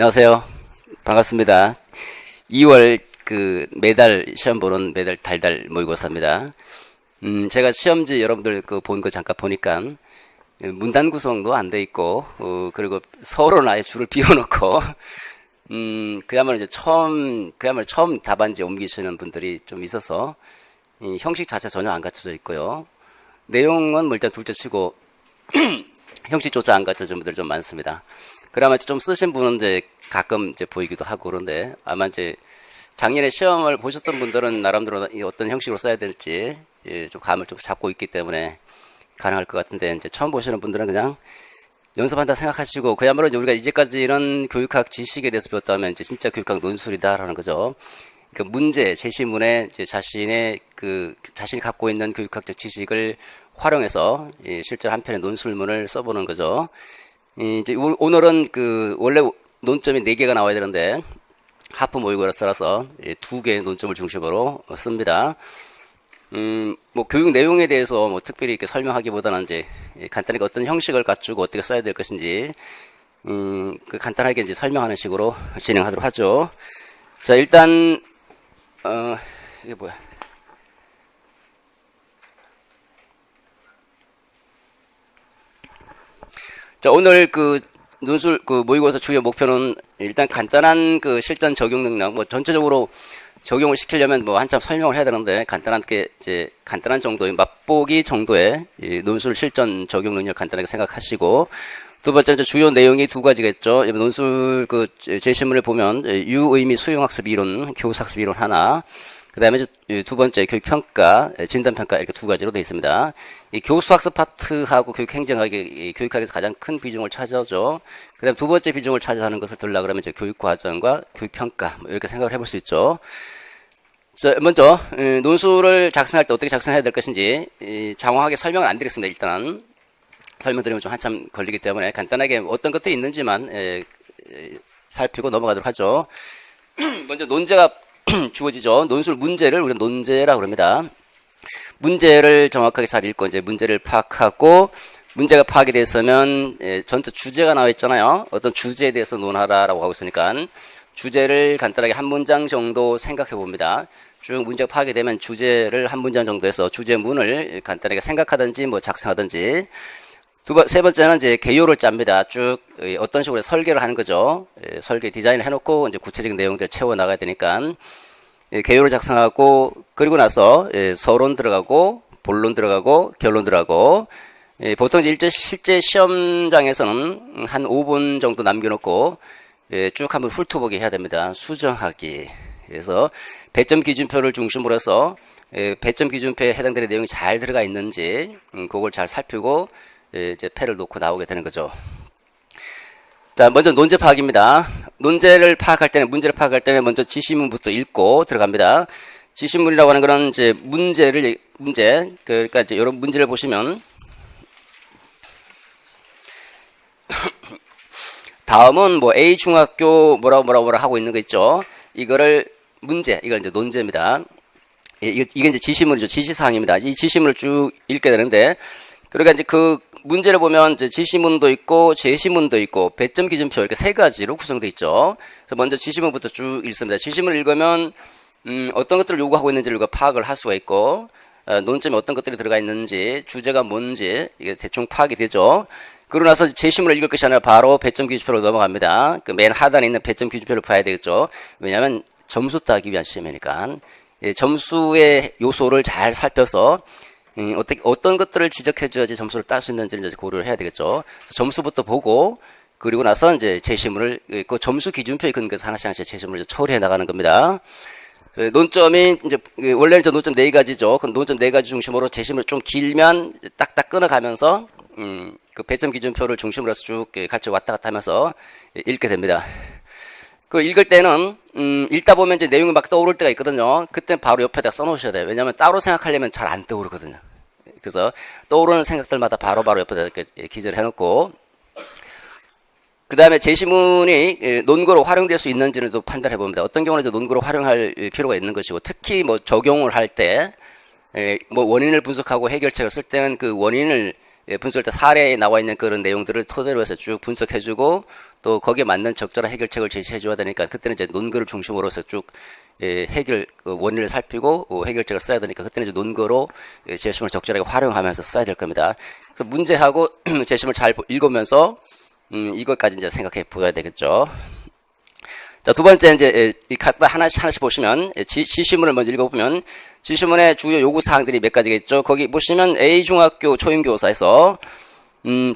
안녕하세요. 반갑습니다. 2월 매달 시험 보는 매달 달달 모의고사입니다. 제가 시험지 여러분들 본 거 잠깐 보니까 문단 구성도 안 돼 있고, 그리고 서론 아예 줄을 비워놓고, 그야말로 이제 처음 답안지 옮기시는 분들이 좀 있어서, 형식 자체 전혀 안 갖춰져 있고요. 내용은 뭐 일단 둘째 치고, 형식조차 안 갖춰진 분들 좀 많습니다. 그나마 좀 쓰신 분은 이제 가끔 이제 보이기도 하고 그런데 아마 이제 작년에 시험을 보셨던 분들은 나름대로 어떤 형식으로 써야 될지 좀 감을 좀 잡고 있기 때문에 가능할 것 같은데 이제 처음 보시는 분들은 그냥 연습한다 생각하시고 그야말로 이제 우리가 이제까지 이런 교육학 지식에 대해서 배웠다면 이제 진짜 교육학 논술이다라는 거죠. 그 문제, 제시문에 이제 자신이 갖고 있는 교육학적 지식을 활용해서 실제로 한 편의 논술문을 써보는 거죠. 이제 오늘은 원래 논점이 4개가 나와야 되는데 하프 모의고사라서 2개의 논점을 중심으로 씁니다. 뭐 교육 내용에 대해서 뭐 특별히 이렇게 설명하기보다는 이제 간단하게 어떤 형식을 갖추고 어떻게 써야 될 것인지 간단하게 이제 설명하는 식으로 진행하도록 하죠. 자, 일단 이게 뭐야? 자, 오늘 논술 모의고사 주요 목표는 일단 간단한 실전 적용 능력, 뭐 전체적으로 적용을 시키려면 뭐 한참 설명을 해야 되는데 간단한 정도의 맛보기 정도의 논술 실전 적용 능력 간단하게 생각하시고, 두 번째 이제 주요 내용이 2가지겠죠. 논술 제시문을 보면 유의미 수용학습 이론, 교사학습 이론 하나, 그 다음에 두 번째 교육평가, 진단평가 이렇게 2가지로 되어 있습니다. 이 교수학습 파트하고 교육학에서 가장 큰 비중을 차지하죠. 그 다음에 두 번째 비중을 차지하는 것을 들으려고 그러면 이제 교육과정과 교육평가 이렇게 생각을 해볼 수 있죠. 자, 먼저 논술을 작성할 때 어떻게 작성해야 될 것인지 장황하게 설명을 안 드리겠습니다. 일단 설명드리면 좀 한참 걸리기 때문에 간단하게 어떤 것들이 있는지만 살피고 넘어가도록 하죠. 먼저 논제가 주어지죠. 논술 문제를 우리가 논제라고 합니다. 문제를 정확하게 잘 읽고 이제 문제를 파악하고, 문제가 파악이 됐으면 전체 주제가 나와 있잖아요. 어떤 주제에 대해서 논하라라고 하고 있으니까 주제를 간단하게 한 문장 정도 생각해 봅니다. 쭉 문제가 파악이 되면 주제를 한 문장 정도 해서 주제문을 간단하게 생각하든지 뭐 작성하든지, 세 번째는 이제 개요를 짭니다. 쭉 어떤 식으로 설계를 하는 거죠. 설계 디자인을 해놓고 이제 구체적인 내용들 채워 나가야 되니까 개요를 작성하고, 그리고 나서 서론 들어가고 본론 들어가고 결론 들어가고, 보통 이제 실제 시험장에서는 한 5분 정도 남겨놓고 쭉 한번 훑어보기 해야 됩니다. 수정하기. 그래서 배점 기준표를 중심으로 해서 배점 기준표에 해당되는 내용이 잘 들어가 있는지 그걸 잘 살피고 이제 패를 놓고 나오게 되는 거죠. 자, 먼저 논제 파악입니다. 문제를 파악할 때는 먼저 지시문부터 읽고 들어갑니다. 지시문이라고 하는 거는 이제 그러니까 이제 이런 문제를 보시면 다음은 뭐 A 중학교 뭐라고 하고 있는 거 있죠. 이걸 이제 논제입니다. 이게 이제 지시문이죠. 지시사항입니다. 이 지시문을 쭉 읽게 되는데, 그러니까 이제 문제를 보면 이제 지시문도 있고 제시문도 있고 배점 기준표 이렇게 3가지로 구성되어 있죠. 그래서 먼저 지시문부터 쭉 읽습니다. 지시문을 읽으면 어떤 것들을 요구하고 있는지를 파악을 할 수가 있고, 논점에 어떤 것들이 들어가 있는지, 주제가 뭔지 이게 대충 파악이 되죠. 그러고 나서 제시문을 읽을 것이 아니라 바로 배점 기준표로 넘어갑니다. 맨 하단에 있는 배점 기준표를 봐야 되겠죠. 왜냐하면 점수 따기 위한 시험이니까 점수의 요소를 잘 살펴서 어떤 것들을 지적해줘야지 점수를 딸 수 있는지를 이제 고려를 해야 되겠죠. 점수부터 보고, 그리고 나서 이제 제시문을, 점수 기준표에 근거해서 하나씩 제시문을 처리해 나가는 겁니다. 논점이 이제, 원래는 논점 4가지죠. 그 논점 4가지 중심으로 제시문을 좀 길면 딱딱 끊어가면서, 그 배점 기준표를 중심으로 해서 쭉 같이 왔다 갔다 하면서 읽게 됩니다. 읽을 때는, 읽다 보면 이제 내용이 막 떠오를 때가 있거든요. 그때는 바로 옆에다 써놓으셔야 돼요. 왜냐하면 따로 생각하려면 잘 안 떠오르거든요. 그래서 떠오르는 생각들마다 바로바로 옆에다 이렇게 기재를 해놓고, 그 다음에 제시문이 논거로 활용될 수 있는지를 또 판단해 봅니다. 어떤 경우는 논거로 활용할 필요가 있는 것이고, 특히 뭐 적용을 할 때, 뭐 원인을 분석하고 해결책을 쓸 때는 그 원인을 분석할 때 사례에 나와 있는 그런 내용들을 토대로 해서 쭉 분석해주고 또 거기에 맞는 적절한 해결책을 제시해줘야 되니까 그때는 이제 논거를 중심으로서 쭉 해결 원인을 살피고 해결책을 써야 되니까 그때는 이제 논거로 제시문을 적절하게 활용하면서 써야 될 겁니다. 그래서 문제하고 제시문을 잘 읽으면서 이것까지 이제 생각해 보아야 되겠죠. 자, 두 번째 이제 각각 하나씩 보시면 지시문을 먼저 읽어보면 지시문의 주요 요구 사항들이 몇 가지가 있죠. 거기 보시면 A 중학교 초임교사에서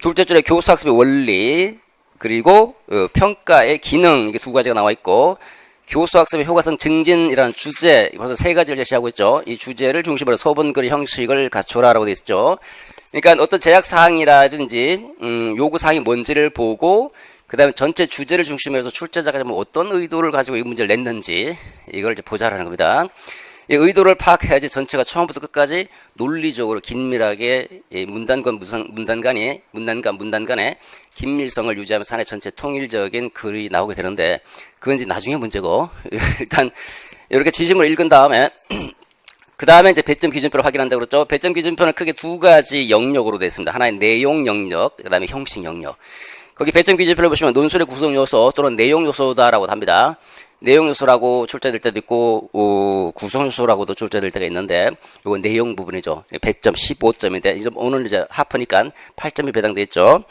둘째 줄에 교수학습의 원리 그리고 평가의 기능 이게 두 가지가 나와 있고 교수학습의 효과성 증진이라는 주제 벌써 세 가지를 제시하고 있죠. 이 주제를 중심으로 소본글 형식을 갖춰라라고 되어 있죠. 그러니까 어떤 제약 사항이라든지 요구 사항이 뭔지를 보고 그 다음에 전체 주제를 중심으로 해서 출제자가 어떤 의도를 가지고 이 문제를 냈는지 이걸 이제 보자라는 겁니다. 이 의도를 파악해야지 전체가 처음부터 끝까지 논리적으로 긴밀하게 문단간 간의 긴밀성을 유지하면서 산의 전체 통일적인 글이 나오게 되는데 그건 이제 나중에 문제고 일단 이렇게 지시문을 읽은 다음에 그 다음에 이제 배점 기준표를 확인한다고 그랬죠. 배점 기준표는 크게 두 가지 영역으로 되어 있습니다. 하나의 내용 영역, 그 다음에 형식 영역. 거기 배점 기준표를 보시면 논술의 구성 요소 또는 내용 요소다라고 합니다. 내용 요소라고 출제될 때도 있고 구성 요소라고도 출제될 때가 있는데 이건 내용 부분이죠. 배점 15점인데 이제 오늘 이제 하프니까 8점이 배당돼 있죠.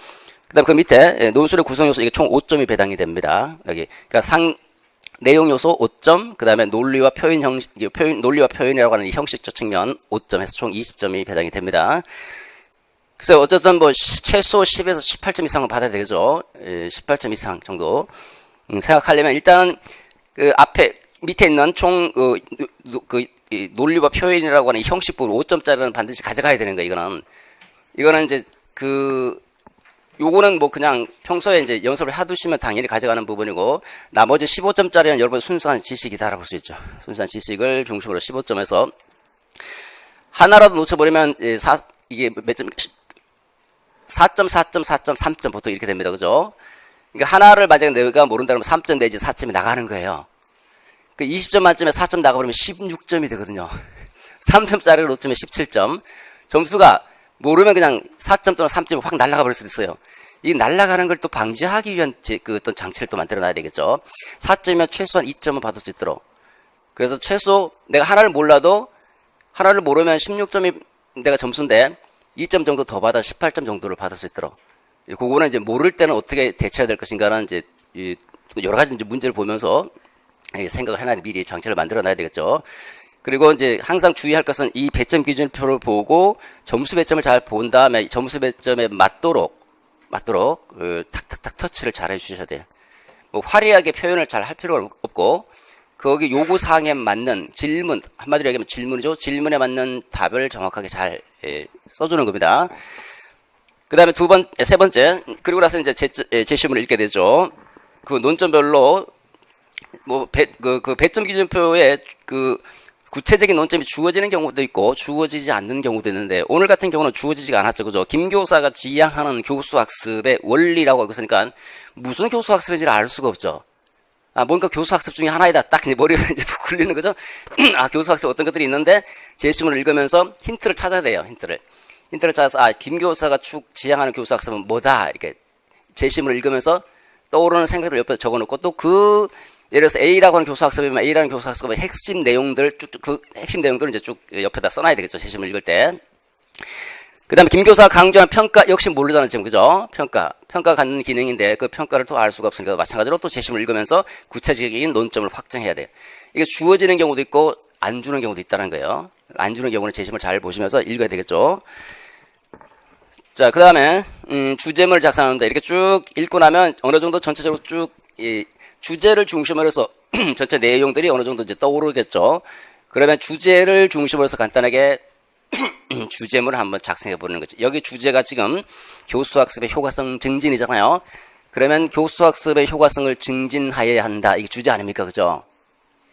그다음 그 밑에 논술의 구성 요소 이게 총 5점이 배당이 됩니다. 여기 그러니까 내용 요소 5점, 그다음에 논리와 표현 형식 논리와 표현이라고 하는 이 형식적 측면 5점 해서 총 20점이 배당이 됩니다. 그래서 어쨌든 뭐 최소 10에서 18점 이상은 받아야 되죠. 18점 이상 정도 생각하려면 일단은 그 앞에 밑에 있는 총 논리와 표현이라고 하는 이 형식 부분 5점짜리는 반드시 가져가야 되는 거예요. 이거는 이제 요거는 뭐 그냥 평소에 이제 연습을 해두시면 당연히 가져가는 부분이고 나머지 15점짜리는 여러분 순수한 지식이다라고 볼 수 있죠. 순수한 지식을 중심으로 15점에서 하나라도 놓쳐버리면 이게 몇 점? 4점, 4점, 4점, 3점 보통 이렇게 됩니다. 그죠? 그러니까 하나를 만약에 내가 모른다면 3점 내지 4점이 나가는 거예요. 그 20점 만점에 4점 나가버리면 16점이 되거든요. 3점짜리를 놓치면 17점. 점수가 모르면 그냥 4점 또는 3점이 확 날아가 버릴 수도 있어요. 이 날아가는 걸 또 방지하기 위한 그 어떤 장치를 또 만들어 놔야 되겠죠. 4점이면 최소한 2점은 받을 수 있도록. 그래서 최소 내가 하나를 몰라도 하나를 모르면 16점이 내가 점수인데 2점 정도 더 받아 18점 정도를 받을 수 있도록. 그거는 이제 모를 때는 어떻게 대처해야 될 것인가는 이제 여러 가지 이제 문제를 보면서 생각을 해놔야 미리 장치를 만들어 놔야 되겠죠. 그리고 이제 항상 주의할 것은 이 배점 기준표를 보고 점수 배점을 잘 본 다음에 점수 배점에 맞도록 탁탁탁 터치를 잘 해주셔야 돼요. 뭐 화려하게 표현을 잘 할 필요가 없고 거기 요구 사항에 맞는 질문, 한마디로 얘기하면 질문이죠. 질문에 맞는 답을 정확하게 잘 써주는 겁니다. 그 다음에 세 번째, 그리고 나서 이제 제시문을 읽게 되죠. 그 논점별로 뭐 그 배점 기준표에 그 구체적인 논점이 주어지는 경우도 있고 주어지지 않는 경우도 있는데 오늘 같은 경우는 주어지지가 않았죠. 그죠? 김 교사가 지향하는 교수학습의 원리라고 하고 있으니까 무슨 교수학습인지를 알 수가 없죠. 뭔가 교수학습 중에 하나이다. 딱 이제 머리가 이제 또 굴리는 거죠. 교수학습 어떤 것들이 있는데 제시문을 읽으면서 힌트를 찾아야 돼요. 힌트를 찾아서 김 교사가 지향하는 교수학습은 뭐다. 이렇게 제시문을 읽으면서 떠오르는 생각들을 옆에 적어놓고 또 예를 들어서 A라고 하는 교수학습이면 A라는 교수학습의 핵심 내용들 핵심 내용들을 이제 쭉 옆에다 써놔야 되겠죠. 제시문을 읽을 때. 그 다음에 김 교사가 강조하는 평가 역시 모르잖아요. 지금 그죠? 평가 갖는 기능인데 그 평가를 또 알 수가 없으니까 마찬가지로 또 제시문을 읽으면서 구체적인 논점을 확정해야 돼요. 이게 주어지는 경우도 있고 안 주는 경우도 있다는 거예요. 안 주는 경우는 제시문을 잘 보시면서 읽어야 되겠죠. 자, 그 다음에 주제문을 작성합니다. 이렇게 쭉 읽고 나면 어느 정도 전체적으로 쭉 주제를 중심으로 해서 전체 내용들이 어느 정도 이제 떠오르겠죠. 그러면 주제를 중심으로 해서 간단하게 주제문을 한번 작성해 보는 거죠. 여기 주제가 지금 교수학습의 효과성 증진이잖아요. 그러면 교수학습의 효과성을 증진하여야 한다. 이게 주제 아닙니까? 그죠?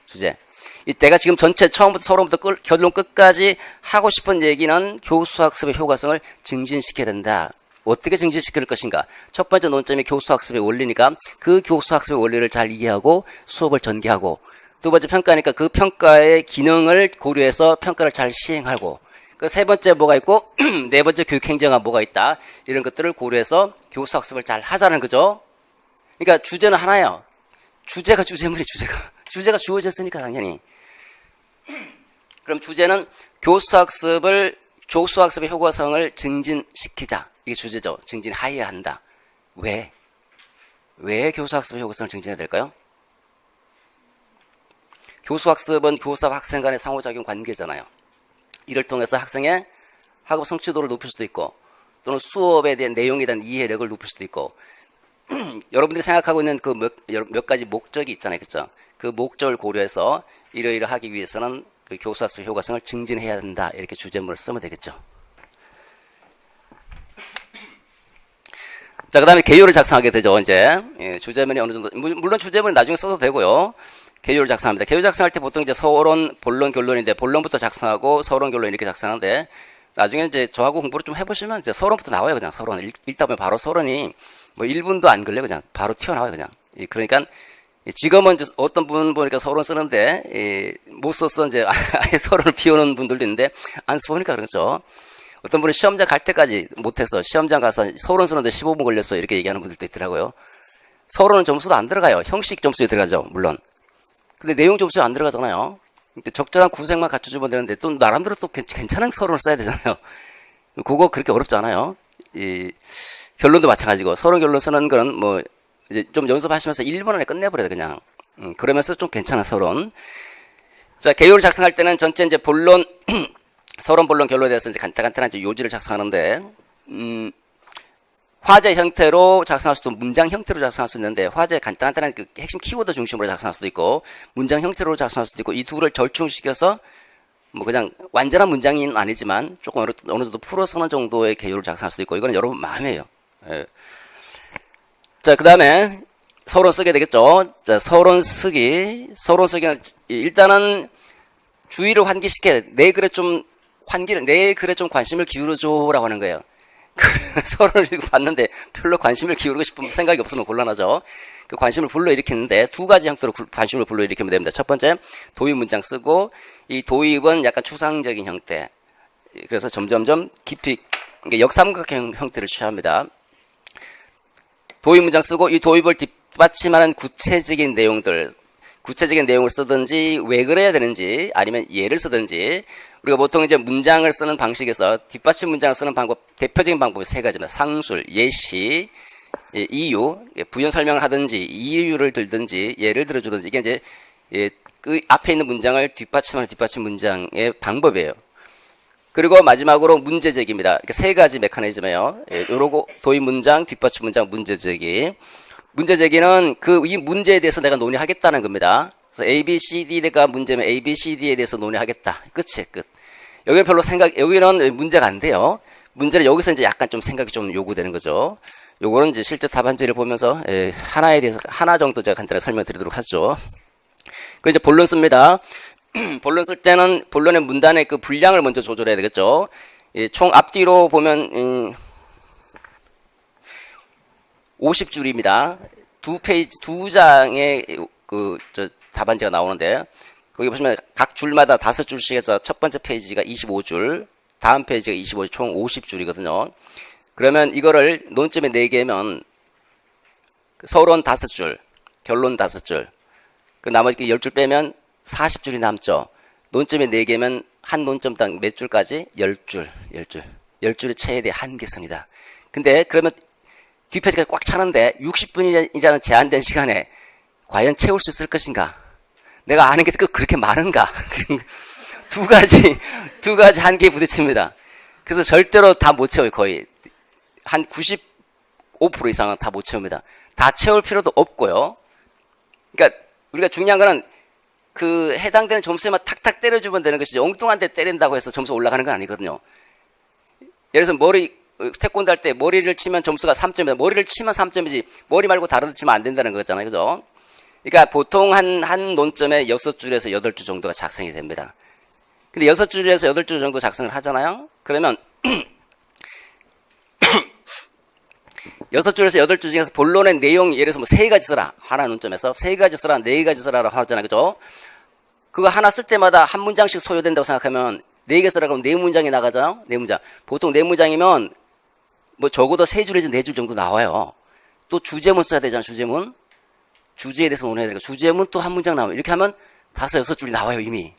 주제. 이때가 지금 전체 처음부터 서론부터 결론 끝까지 하고 싶은 얘기는 교수학습의 효과성을 증진시켜야 된다. 어떻게 증진시킬 것인가? 첫 번째 논점이 교수학습의 원리니까 그 교수학습의 원리를 잘 이해하고 수업을 전개하고 두 번째 평가니까 그 평가의 기능을 고려해서 평가를 잘 시행하고 그 세 번째 뭐가 있고 네 번째 교육행정가 뭐가 있다. 이런 것들을 고려해서 교수학습을 잘 하자는 거죠. 그러니까 주제는 하나예요. 주제가 주제물이 주제가 주어졌으니까 당연히. 그럼 주제는 교수학습의 효과성을 증진시키자. 이게 주제죠. 증진하여야 한다. 왜 교수학습의 효과성을 증진해야 될까요? 교수학습은 교수와 학생 간의 상호작용 관계잖아요. 이를 통해서 학생의 학업 성취도를 높일 수도 있고 또는 수업에 대한 내용에 대한 이해력을 높일 수도 있고 여러분들이 생각하고 있는 그 몇 가지 목적이 있잖아요. 그렇죠? 그 목적을 고려해서 이러이러하기 위해서는 그 교수학습의 효과성을 증진해야 된다. 이렇게 주제물을 쓰면 되겠죠. 자, 그 다음에 개요를 작성하게 되죠. 이제 주제문이 어느 정도 물론 주제문이 나중에 써도 되고요. 개요를 작성합니다. 개요 작성할 때 보통 이제 서론, 본론, 결론인데 본론부터 작성하고 서론, 결론 이렇게 작성하는데 나중에 이제 저하고 공부를 좀 해보시면 이제 서론부터 나와요. 그냥 서론 읽다 보면 바로 서론이 뭐 1분도 안 걸려 그냥 바로 튀어나와요. 그냥. 그러니까 지금은 이제 어떤 분 보니까 서론 쓰는데 못 써서 이제 아예 서론을 비우는 분들도 있는데 안 써보니까 그렇죠. 어떤 분은 시험장 갈 때까지 못해서 시험장 가서 서론 쓰는데 15분 걸렸어 이렇게 얘기하는 분들도 있더라고요. 서론은 점수도 안 들어가요. 형식 점수에 들어가죠. 물론. 근데 내용 점수에 안 들어가잖아요. 적절한 구색만 갖춰주면 되는데 또 나름대로 또 괜찮은 서론을 써야 되잖아요. 그거 그렇게 어렵지 않아요. 결론도 마찬가지고 서론 결론 쓰는 거는 뭐 이제 좀 연습하시면서 1분 안에 끝내버려요. 그냥. 그러면서 좀 괜찮은 서론. 자, 개요를 작성할 때는 전체 이제 본론 서론, 본론, 결론에 대해서 이제 간단한 이제 요지를 작성하는데, 화제 형태로 작성할 수도 문장 형태로 작성할 수 있는데, 화제 간단한 그 핵심 키워드 중심으로 작성할 수도 있고, 문장 형태로 작성할 수도 있고, 이 둘을 절충시켜서, 뭐 그냥 완전한 문장은 아니지만, 조금 어느 정도 풀어서는 정도의 개요를 작성할 수도 있고, 이거는 여러분 마음이에요. 예. 자, 그 다음에, 서론 쓰게 되겠죠. 자, 서론 쓰기는 일단은 주의를 환기시켜, 내 글에 좀 관심을 기울여줘라고 하는 거예요. 서론을 읽고 봤는데 별로 관심을 기울이고 싶은 생각이 없으면 곤란하죠. 그 관심을 불러일으키는데 두 가지 형태로 관심을 불러일으키면 됩니다. 첫 번째, 도입 문장 쓰고, 이 도입은 약간 추상적인 형태. 그래서 점점점 깊이, 역삼각형 형태를 취합니다. 도입 문장 쓰고, 이 도입을 뒷받침하는 구체적인 내용을 쓰든지, 왜 그래야 되는지, 아니면 예를 쓰든지, 우리가 보통 이제 문장을 쓰는 방식에서 뒷받침 문장을 쓰는 방법, 대표적인 방법이 세 가지입니다. 상술, 예시, 이유, 부연 설명을 하든지, 이유를 들든지, 예를 들어주든지, 이게 이제, 그 앞에 있는 문장을 뒷받침하는 뒷받침 문장의 방법이에요. 그리고 마지막으로 문제제기입니다. 이렇게 세 가지 메커니즘이에요. 요러고, 도입 문장, 뒷받침 문장, 문제제기. 문제제기는 이 문제에 대해서 내가 논의하겠다는 겁니다. 그래서 A, B, C, D가 문제면 A, B, C, D에 대해서 논의하겠다. 끝이에요, 끝. 여기는 문제가 안 돼요. 문제는 여기서 이제 약간 좀 생각이 좀 요구되는 거죠. 요거는 이제 실제 답안지를 보면서 하나 정도 제가 간단하게 설명드리도록 하죠. 그 이제 본론 씁니다. 본론 쓸 때는 본론의 문단의 그 분량을 먼저 조절해야 되겠죠. 총 앞뒤로 보면 50줄입니다. 두 장의 답안지가 나오는데, 거기 보시면 각 줄마다 5줄씩 해서 첫 번째 페이지가 25줄, 다음 페이지가 25줄, 총 50줄이거든요. 그러면 이거를 논점에 4개면, 서론 5줄, 결론 5줄, 그 나머지 10줄 빼면 40줄이 남죠. 논점에 4개면 한 논점당 몇 줄까지? 10줄. 10줄이 최대 한계선이다. 근데 그러면 뒷페이지가 꽉 차는데 60분이라는 제한된 시간에 과연 채울 수 있을 것인가? 내가 아는 게 그렇게 많은가? 두 가지 한계에 부딪힙니다. 그래서 절대로 다 못 채워요, 거의. 한 95% 이상은 다 못 채웁니다. 다 채울 필요도 없고요. 그러니까 우리가 중요한 거는 그 해당되는 점수에만 탁탁 때려주면 되는 것이지 엉뚱한 데 때린다고 해서 점수 올라가는 건 아니거든요. 예를 들어서 태권도 할 때 머리를 치면 점수가 3점이다. 머리를 치면 3점이지 머리 말고 다른 데 치면 안 된다는 거잖아요. 그죠? 그러니까 보통 한 논점에 6줄에서 8줄 정도가 작성이 됩니다. 근데 6줄에서 8줄 정도 작성을 하잖아요. 그러면 6줄에서 8줄 중에서 본론의 내용 예를 들어서 뭐 3가지 써라. 하나 논점에서 3가지 써라, 4가지 써라라고 하잖아요. 그죠? 그거 하나 쓸 때마다 한 문장씩 소요된다고 생각하면 4개 쓰라 그러면 4문장이 나가잖아요. 4문장. 보통 4문장이면 뭐 적어도 3줄 내지 4줄 정도 나와요. 또 주제문 써야 되잖아. 주제문. 주제에 대해서 논해야 되니까 주제문 또 한 문장 나와요. 이렇게 하면 5, 6줄이 나와요. 이미.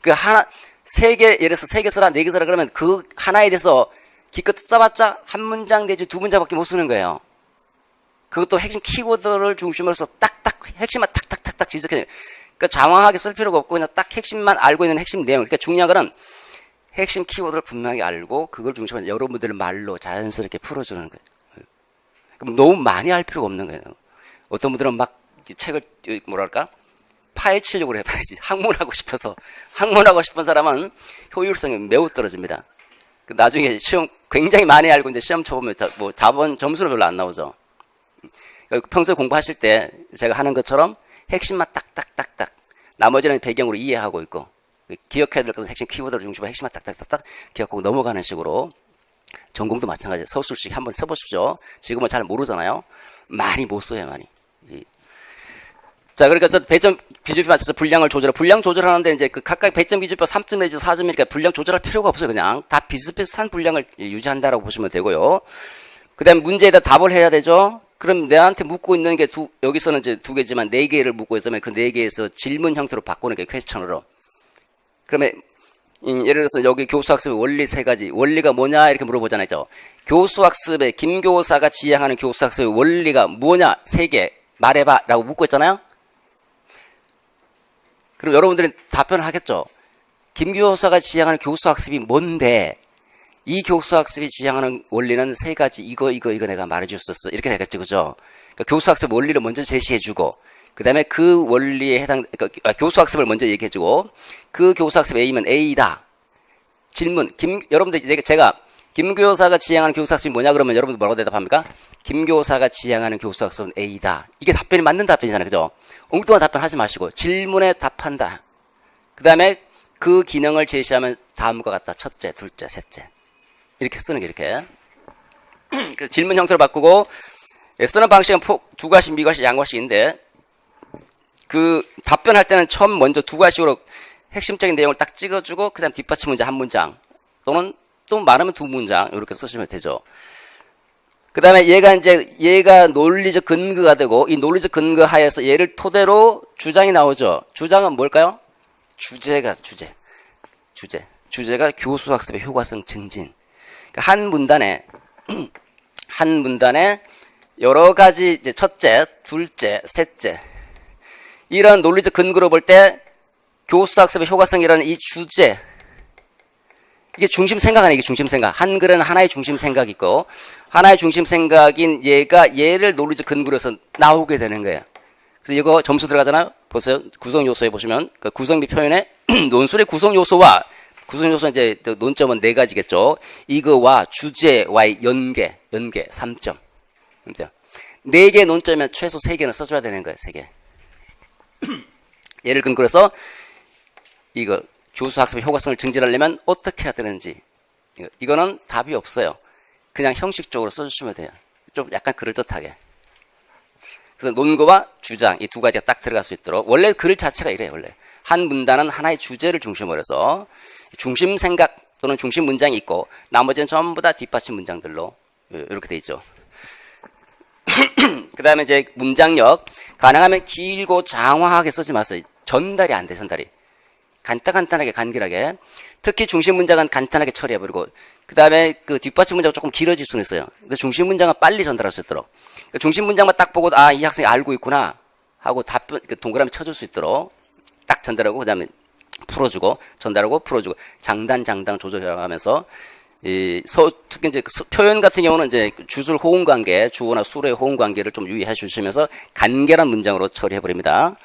그 하나 3개 예를 들어서 3개 써라 4개 써라 그러면 그 하나에 대해서 기껏 써봤자 한 문장 내지 2문장밖에 못 쓰는 거예요. 그것도 핵심 키워드를 중심으로 해서 딱딱 핵심만 탁탁탁탁 지적해. 그러니까 장황하게 쓸 필요가 없고 그냥 딱 핵심만 알고 있는 핵심 내용. 그러니까 중요한 거는 핵심 키워드를 분명히 알고 그걸 중심으로 여러분들의 말로 자연스럽게 풀어주는 거예요. 그럼 너무 많이 할 필요가 없는 거예요. 어떤 분들은 막 책을 뭐랄까 파헤치려고 해봐야지. 학문하고 싶은 사람은 효율성이 매우 떨어집니다. 나중에 시험 굉장히 많이 알고 있는데 시험 쳐보면 뭐 답은 점수는 별로 안 나오죠. 평소에 공부하실 때 제가 하는 것처럼 핵심만 딱딱딱딱 나머지는 배경으로 이해하고 있고 기억해야 될 것은 핵심 키워드를 중심으로 핵심만 딱딱딱딱 기억하고 넘어가는 식으로 전공도 마찬가지예요. 서술식 한번 써보십시오. 지금은 잘 모르잖아요. 많이 못 써요. 많이. 자, 그러니까 저 배점 기준표 맞춰서 분량 조절하는데 이제 그 각각 배점 기준표 3점 내지 4점이니까 분량 조절할 필요가 없어요. 그냥 다 비슷비슷한 분량을 유지한다라고 보시면 되고요. 그 다음에 문제에다 답을 해야 되죠. 그럼 내한테 묻고 있는 게 여기서는 이제 2개지만 4개를 묻고 있으면 그 4개에서 질문 형태로 바꾸는 게 퀘스천으로. 그러면 예를 들어서 여기 교수학습의 원리 3가지. 원리가 뭐냐 이렇게 물어보잖아요. 교수학습의 김교사가 지향하는 교수학습의 원리가 뭐냐 3개 말해봐 라고 묻고 있잖아요. 그럼 여러분들이 답변을 하겠죠. 김교사가 지향하는 교수학습이 뭔데 이 교수학습이 지향하는 원리는 3가지 이거 내가 말해줬었어 이렇게 되겠죠. 그죠? 그러니까 교수학습 원리를 먼저 제시해주고 그 다음에 그 원리에 그러니까 교수학습을 먼저 얘기해주고 그 교수학습 A면 A다. 질문 여러분들 제가 김교사가 지향하는 교수학습이 뭐냐 그러면 여러분들 뭐라고 대답합니까? 김교사가 지향하는 교수학습은 A다. 이게 답변이 맞는 답변이잖아요. 그죠? 엉뚱한 답변 하지 마시고 질문에 답한다. 그 다음에 그 기능을 제시하면 다음과 같다. 첫째, 둘째, 셋째. 이렇게 쓰는 게 이렇게. 그래서 질문 형태로 바꾸고 쓰는 방식은 2과씩, 미과씩, 양과씩인데 그 답변할 때는 처음 먼저 2과식으로 핵심적인 내용을 딱 찍어주고 그 다음 뒷받침 문제 한 문장 또는 또 많으면 2문장 이렇게 쓰시면 되죠. 그 다음에 얘가 논리적 근거가 되고 이 논리적 근거 하에서 얘를 토대로 주장이 나오죠. 주장은 뭘까요? 주제가 교수학습의 효과성 증진. 그러니까 한 문단에 여러 가지 이제 첫째, 둘째, 셋째 이런 논리적 근거로 볼 때 교수학습의 효과성이라는 이 주제 이게 중심 생각 아니에요. 이게 중심 생각. 한글에는 하나의 중심 생각이 있고 하나의 중심 생각인 얘를 논리적 근거로 해서 나오게 되는 거예요. 그래서 이거 점수 들어가잖아요. 보세요. 구성 요소에 보시면 그 구성비 표현에 논술의 구성 요소는 이제 논점은 4가지겠죠. 이거와 주제와의 연계 3점. 4개 논점이면 최소 3개는 써줘야 되는 거예요. 3개. 얘를 근거로 해서 이거 교수학습의 효과성을 증진하려면 어떻게 해야 되는지 이거는 답이 없어요. 그냥 형식적으로 써주시면 돼요. 좀 약간 그럴듯하게. 그래서 논거와 주장 이 2가지가 딱 들어갈 수 있도록 원래 글 자체가 이래요. 원래 한 문단은 하나의 주제를 중심으로 해서 중심 생각 또는 중심 문장이 있고 나머지는 전부 다 뒷받침 문장들로 이렇게 돼 있죠. 그 다음에 이제 문장력 가능하면 길고 장황하게 쓰지 마세요. 전달이 안 돼. 전달이 간단하게 간결하게 특히 중심 문장은 간단하게 처리해버리고 그 다음에 그 뒷받침 문장은 조금 길어질 수는 있어요. 근데 중심 문장은 빨리 전달할 수 있도록 그러니까 중심 문장만 딱 보고 이 학생이 알고 있구나 하고 답변 동그라미 쳐줄 수 있도록 딱 전달하고 그 다음에 풀어주고 전달하고 풀어주고 장단 조절해가면서 특히 이제 표현 같은 경우는 이제 주술 호응 관계, 주어나 수로의 호응 관계를 좀 유의해 주시면서 간결한 문장으로 처리해 버립니다.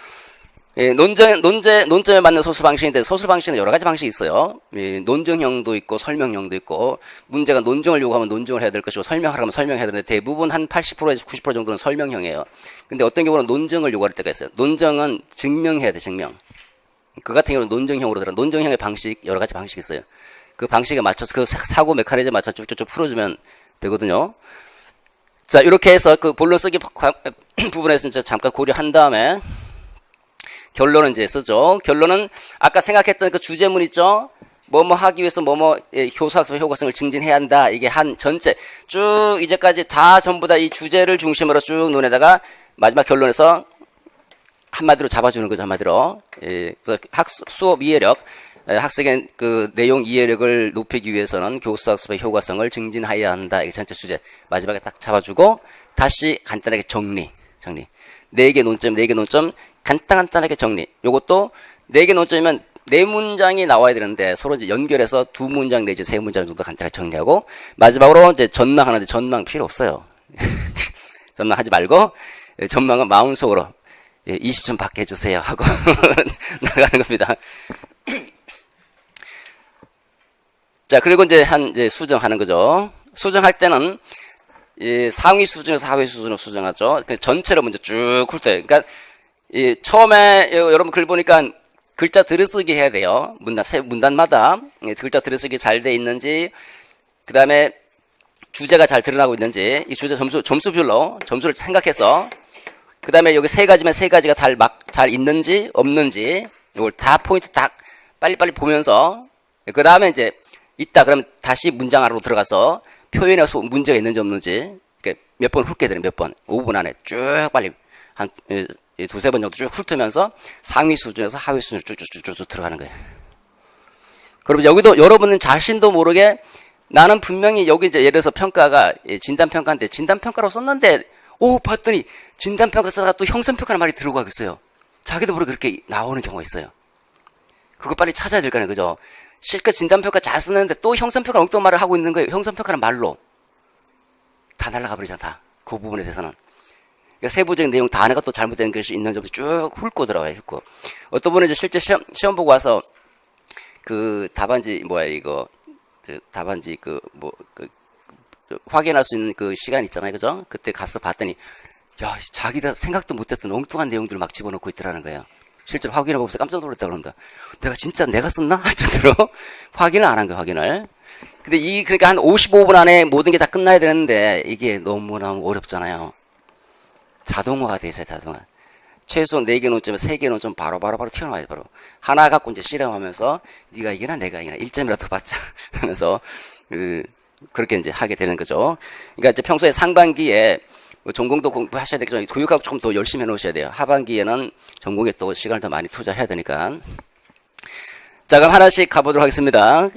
논점에 맞는 소수 방식인데 소수 방식은 여러 가지 방식이 있어요. 논증형도 있고 설명형도 있고 문제가 논증을 요구하면 논증을 해야 될 것이고 설명하라면 설명해야 되는데 대부분 한 80%에서 90% 정도는 설명형이에요. 근데 어떤 경우는 논증을 요구할 때가 있어요. 논증은 증명해야 돼. 증명. 그 같은 경우는 논증형으로 들어. 논증형의 방식 여러 가지 방식이 있어요. 그 방식에 맞춰서 그 사고 메커니즘에 맞춰 쭉쭉쭉 풀어주면 되거든요. 자, 이렇게 해서 그 본론 쓰기 부분에서 이제 잠깐 고려한 다음에 결론은 이제 쓰죠. 결론은 아까 생각했던 그 주제문 있죠? 뭐뭐 하기 위해서 뭐뭐 교사학습의 효과성을 증진해야 한다. 이게 한 전체 쭉 이제까지 다 전부 다 이 주제를 중심으로 쭉 논에다가 마지막 결론에서 한마디로 잡아주는 거죠. 한마디로. 그래서 수업 이해력, 학생의 그 내용 이해력을 높이기 위해서는 교수학습의 효과성을 증진해야 한다. 이게 전체 주제 마지막에 딱 잡아주고 다시 간단하게 정리. 4개 논점, 4개 논점 간단하게 정리. 요것도 4개 논점이면 4문장이 나와야 되는데 서로 이제 연결해서 2문장 내지 3문장 정도 간단하게 정리하고 마지막으로 이제 전망하는데 전망 필요 없어요. 전망하지 말고 전망은 마음속으로 20점 받게 해주세요 하고 나가는 겁니다. 자, 그리고 이제 수정하는 거죠. 수정할 때는 상위 수준에서 하위 수준으로 수정하죠. 전체로 먼저 쭉 훑어요. 그러니까 처음에 여러분 글 보니까 글자 들여쓰기 해야 돼요. 문단마다 글자 들여쓰기 잘 돼 있는지, 그 다음에 주제가 잘 드러나고 있는지, 이 주제 점수별로 점수를 생각해서, 그 다음에 여기 3가지면 3가지가 잘 있는지 없는지 이걸 다 포인트 딱 빨리빨리 보면서, 그 다음에 이제 있다 그러면 다시 문장 안으로 들어가서 표현에 문제가 있는지 없는지 몇 번 훑게 되는, 몇 번 5분 안에 쭉 빨리 한 2-3번 정도 쭉 훑으면서 상위 수준에서 하위 수준으로 쭉쭉쭉 들어가는 거예요. 그럼 여기도 여러분은 자신도 모르게 나는 분명히 여기 이제 예를 들어서 평가가 진단평가인데 진단평가로 썼는데 봤더니 진단평가 쓰다가 또 형성평가라는 말이 들어가고 있어요. 자기도 모르게 그렇게 나오는 경우가 있어요. 그거 빨리 찾아야 될 거 아니에요. 그죠? 실컷 진단평가 잘 쓰는데 또 형성평가 엉뚱한 말을 하고 있는 거예요. 형성평가는 말로 다 날아가 버리잖아. 다. 그 부분에 대해서는. 그러니까 세부적인 내용 다 안에가 또 잘못된 것이 있는 점도 쭉 훑고 들어가요. 훑고. 어떤 분은 이제 실제 시험 보고 와서 그 답안지 답안지 확인할 수 있는 그 시간 있잖아요. 그죠? 그때 가서 봤더니 야, 자기가 생각도 못했던 엉뚱한 내용들을 막 집어넣고 있더라는 거예요. 실제로 확인해보면서 깜짝 놀랐다 그럽니다. 내가 썼나? 할 정도로 확인을 안 한 거예요. 확인을. 근데 그러니까 한 55분 안에 모든 게 다 끝나야 되는데 이게 너무너무 어렵잖아요. 자동화가 돼 있어요. 자동화. 최소 4개 논점에 3개 논점 바로 튀어나와요. 바로. 하나 갖고 이제 실험하면서 네가 이기나 내가 이기나 1점이라도 받자 하면서 그렇게 이제 하게 되는 거죠. 그러니까 이제 평소에 상반기에 전공도 공부하셔야 되겠지만 교육학 조금 더 열심히 해놓으셔야 돼요. 하반기에는 전공에 또 시간을 더 많이 투자해야 되니까. 자, 그럼 하나씩 가보도록 하겠습니다.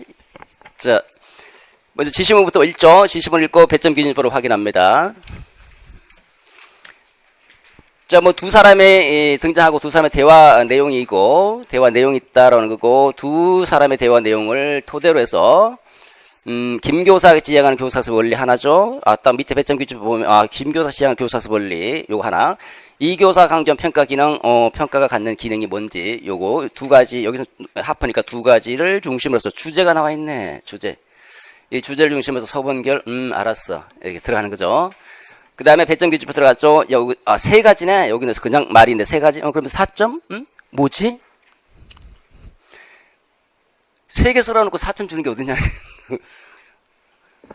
자, 먼저 지시문부터 읽죠. 지시문 읽고 배점 기준표로 확인합니다. 자, 뭐 두 사람의 등장하고 두 사람의 대화 내용이 있다라는 거고, 두 사람의 대화 내용을 토대로 해서 김교사가 지향하는 교사학습 원리 하나죠. 딱 밑에 배점 기준 보면 김교사 지향하는 교사학습 원리 요거 하나. 이교사 강점 평가 기능, 평가가 갖는 기능이 뭔지 요거 2가지, 여기서 합하니까 2가지를 중심으로 해서 주제가 나와 있네. 주제. 이 주제를 중심으로 해서 서본결 알았어. 이렇게 들어가는 거죠. 그 다음에 배점 기준표 들어갔죠. 여기 3가지네. 여기는 그냥 말인데 3가지. 그러면 4점? 뭐지? 3개 써놓고 4점 주는 게 어디냐.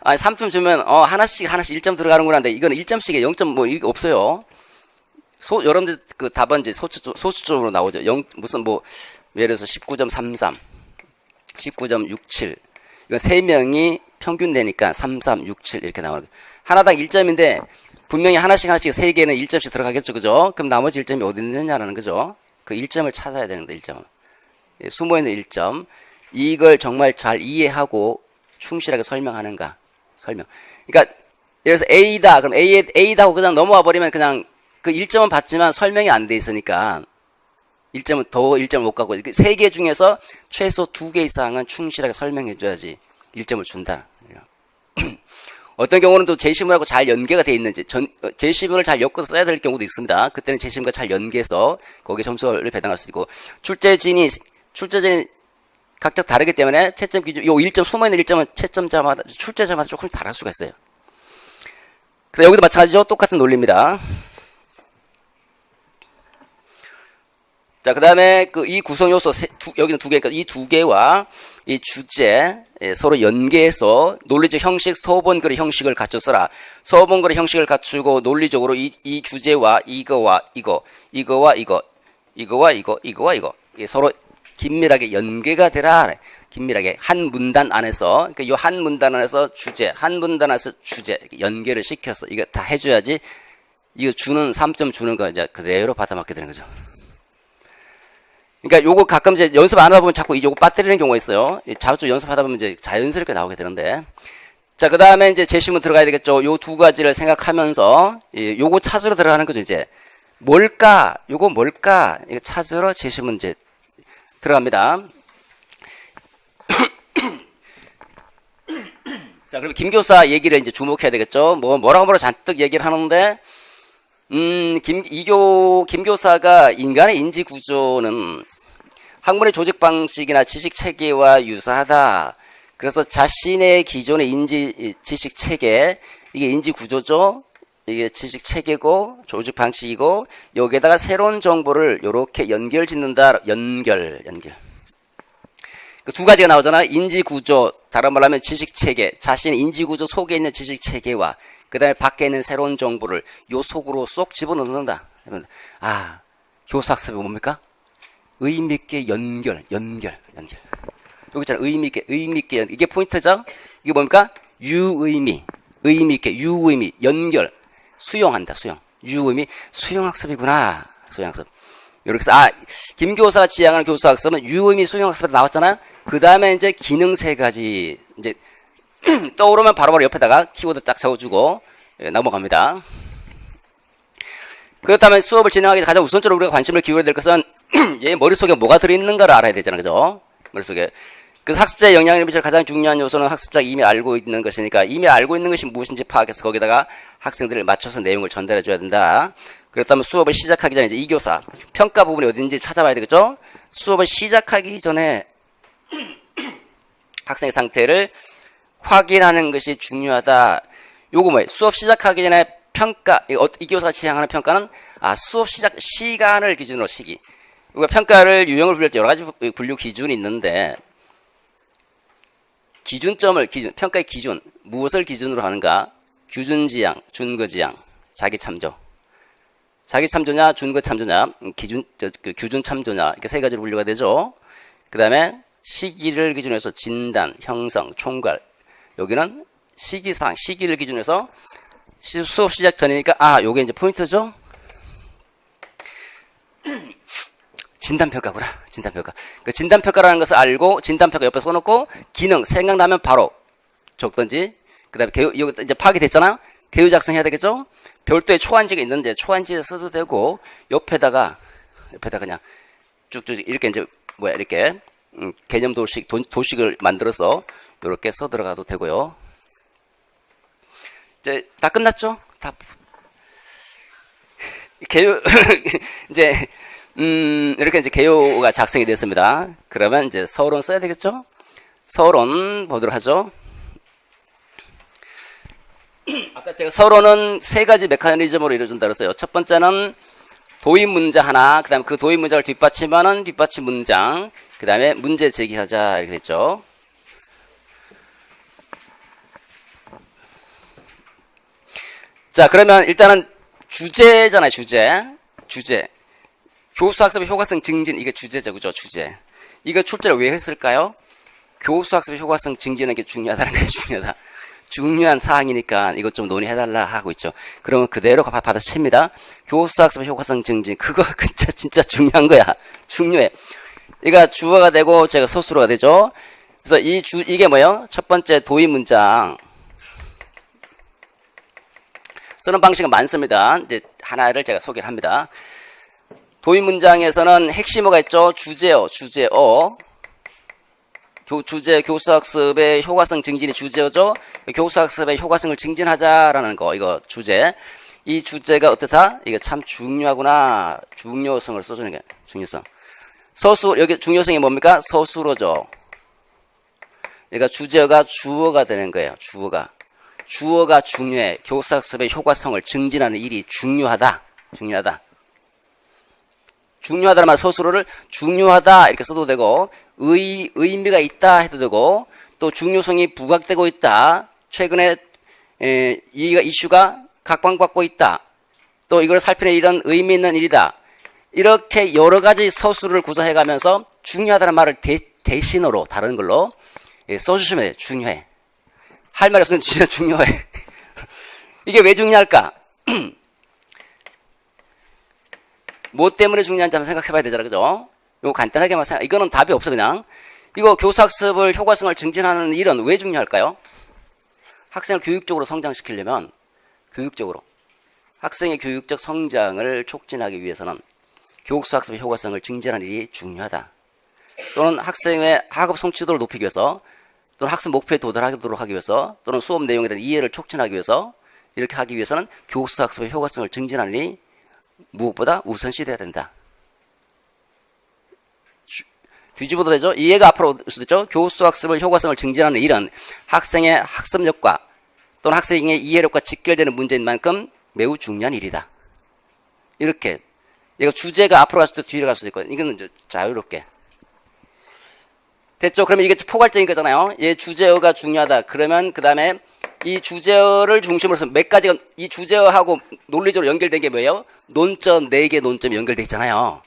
아니 3점 주면 하나씩 1점 들어가는구나. 근데 이거는 1점씩에 0점 뭐 이게 없어요. 여러분들 그 답안지 소수점으로 나오죠. 무슨 예를 들어서 19.33, 19.67. 이건 3명이 평균 내니까 3367 이렇게 나오는 거예요. 하나당 1점인데 분명히 하나씩 3개는 1점씩 들어가겠죠. 그죠? 그럼 나머지 1점이 어디 있느냐라는 거죠. 그 1점을 찾아야 되는 거예요. 1점. 숨어있는 1점. 이걸 정말 잘 이해하고 충실하게 설명하는가. 설명. 그러니까 예를 들어서 A다. 그럼 A다 하고 그냥 넘어와 버리면 그냥 그 1점은 받지만 설명이 안 돼 있으니까 1점을 못 갖고 3개 중에서 최소 2개 이상은 충실하게 설명해 줘야지 1점을 준다. 어떤 경우는 또 제시문하고 잘 연계가 돼 있는지 제시문을 잘 엮어서 써야 될 경우도 있습니다. 그때는 제시문과 잘 연계해서 거기에 점수를 배당할 수 있고 출제진이 각자 다르기 때문에 채점 기준 요 1점 숨어있는 1점은 채점자마다 출제자마다 조금 다를 수가 있어요. 근데 여기도 마찬가지죠. 똑같은 논리입니다. 자, 그 다음에 이 구성 요소 여기는 2개니까 이 2개와 이 주제 서로 연계해서 논리적 형식, 서본글의 형식을 갖췄어라. 서본글의 형식을 갖추고 논리적으로 이 주제와 이거와 이거, 이거와 이거, 이거와 이거, 이거와 이거 서로 긴밀하게 연계가 되라. 긴밀하게 한 문단 안에서, 그러니까 이 한 문단 안에서 주제, 한 문단 안에서 주제 연계를 시켜서 이거 다 해줘야지 이거 주는 3점 주는 거 이제 그대로 받아먹게 되는 거죠. 그러니까 요거 가끔 이제 연습 안 하다 보면 자꾸 요거 빠뜨리는 경우가 있어요. 자주 연습하다 보면 이제 자연스럽게 나오게 되는데. 자, 그 다음에 이제 제시문 들어가야 되겠죠. 요 두 가지를 생각하면서 요거 찾으러 들어가는 거죠, 이제. 뭘까? 요거 뭘까? 이거 찾으러 제시문 이제 들어갑니다. 자, 그리고 김교사 얘기를 이제 주목해야 되겠죠. 뭐라고 잔뜩 얘기를 하는데, 김교사가 인간의 인지 구조는 학문의 조직 방식이나 지식 체계와 유사하다. 그래서 자신의 기존의 지식 체계, 이게 인지 구조죠. 이게 지식 체계고, 조직 방식이고, 여기에다가 새로운 정보를 요렇게 연결 짓는다. 연결. 그 두 가지가 나오잖아. 인지 구조, 다른 말로 하면 지식 체계, 자신의 인지 구조 속에 있는 지식 체계와 그 다음에 밖에 있는 새로운 정보를 요 속으로 쏙 집어넣는다. 아, 교사학습이 뭡니까? 의미있게 연결. 여기 있잖아. 의미있게 이게 포인트죠? 이게 뭡니까? 의미있게, 연결. 수용한다, 유의미, 수용학습이구나. 수용학습. 이렇게 해서, 김교사가 지향하는 교수학습은 유의미 수용학습이 나왔잖아요? 그 다음에 이제 기능 세 가지, 이제, 떠오르면 바로바로 옆에다가 키워드 딱 적어주고, 넘어갑니다. 그렇다면 수업을 진행하기 위해서 가장 우선적으로 우리가 관심을 기울여야 될 것은, 얘 머릿속에 뭐가 들어있는가를 알아야 되잖아요. 그죠? 머릿속에. 그래서 학습자의 영향을 미칠 가장 중요한 요소는 학습자가 이미 알고 있는 것이니까 이미 알고 있는 것이 무엇인지 파악해서 거기다가 학생들을 맞춰서 내용을 전달해 줘야 된다. 그렇다면 수업을 시작하기 전에 이제 2교사 평가 부분이 어딘지 찾아봐야 되겠죠? 수업을 시작하기 전에 학생의 상태를 확인하는 것이 중요하다. 요거 뭐예요? 수업 시작하기 전에 평가, 2교사가 지향하는 평가는 수업 시작 시간을 기준으로 시기. 우리가 평가를 유형을 분류할 때 여러 가지 분류 기준이 있는데 평가의 기준, 무엇을 기준으로 하는가? 규준지향, 준거지향, 자기참조. 자기참조냐, 준거참조냐, 규준참조냐, 이렇게 세 가지로 분류가 되죠. 그 다음에 시기를 기준으로 해서 진단, 형성, 총괄. 여기는 시기를 기준으로 해서 수업 시작 전이니까, 요게 이제 포인트죠? 진단평가구나. 진단평가. 그 진단평가라는 것을 알고 진단평가 옆에 써놓고 기능 생각나면 바로 적든지 그 다음에 이거 이제 파악이 됐잖아요. 개요 작성해야 되겠죠? 별도의 초안지가 있는데 초안지에 써도 되고 옆에다가 그냥 쭉쭉 이렇게 이제 이렇게 개념 도식을 만들어서 이렇게 써 들어가도 되고요. 이제 다 끝났죠? 다 개요 이제 이렇게 이제 개요가 작성이 됐습니다. 그러면 이제 서론 써야 되겠죠? 서론 보도록 하죠. 아까 제가 서론은 세 가지 메커니즘으로 이루어진다 그랬어요. 첫 번째는 도입 문장 하나, 그 다음에 그 도입 문장을 뒷받침하는 뒷받침 문장, 그 다음에 문제 제기하자, 이렇게 됐죠. 자, 그러면 일단은 주제잖아요, 주제. 교수학습의 효과성 증진, 이게 주제죠, 그죠? 주제. 이거 출제를 왜 했을까요? 교수학습의 효과성 증진하는 게 중요하다는 게 중요하다. 중요한 사항이니까 이것 좀 논의해달라 하고 있죠. 그러면 그대로 받아칩니다. 교수학습의 효과성 증진, 그거 진짜 중요한 거야. 중요해. 이거 주어가 되고 제가 서술어가 되죠. 그래서 이게 뭐예요? 첫 번째 도입 문장. 쓰는 방식은 많습니다. 이제 하나를 제가 소개를 합니다. 도입 문장에서는 핵심어가 있죠. 주제어. 교수학습의 효과성 증진이 주제어죠. 교수학습의 효과성을 증진하자라는 거, 이거 주제. 이 주제가 어떻다? 이게 참 중요하구나. 중요성을 써주는 게, 중요성. 여기 중요성이 뭡니까? 서술어죠. 그러니까 주제어가 주어가 되는 거예요. 주어가 중요해. 교수학습의 효과성을 증진하는 일이 중요하다는 말 서술어를 중요하다 이렇게 써도 되고 의미가 있다 해도 되고 또 중요성이 부각되고 있다. 최근에 이슈가 각광받고 있다. 또 이걸 살피는 이런 의미 있는 일이다. 이렇게 여러 가지 서술을 구성해 가면서 중요하다는 말을 대신어로 다른 걸로 써주시면 돼요. 중요해. 할 말이 없으면 진짜 중요해. 이게 왜 중요할까? 뭐 때문에 중요한지 한번 생각해 봐야 되잖아. 그죠? 이거 간단하게만 생각, 이거는 답이 없어, 그냥. 이거 교수학습을 효과성을 증진하는 일은 왜 중요할까요? 학생을 교육적으로 성장시키려면, 교육적으로. 학생의 교육적 성장을 촉진하기 위해서는 교수학습의 효과성을 증진하는 일이 중요하다. 또는 학생의 학업 성취도를 높이기 위해서, 또는 학습 목표에 도달하도록 하기 위해서, 또는 수업 내용에 대한 이해를 촉진하기 위해서, 이렇게 하기 위해서는 교수학습의 효과성을 증진하는 일이 무엇보다 우선시돼야 된다. 뒤집어도 되죠? 이해가 앞으로 올 수도 있죠? 교수학습의 효과성을 증진하는 일은 학생의 학습력과 또는 학생의 이해력과 직결되는 문제인 만큼 매우 중요한 일이다. 이렇게. 이거 주제가 앞으로 갈 수도 뒤로 갈 수도 있고, 이거는 이제 자유롭게. 됐죠? 그러면 이게 포괄적인 거잖아요. 얘 주제어가 중요하다. 그러면 그 다음에 이 주제어를 중심으로 해서 몇 가지가, 이 주제어하고 논리적으로 연결된 게 뭐예요? 논점, 4개 논점이 연결되어 있잖아요.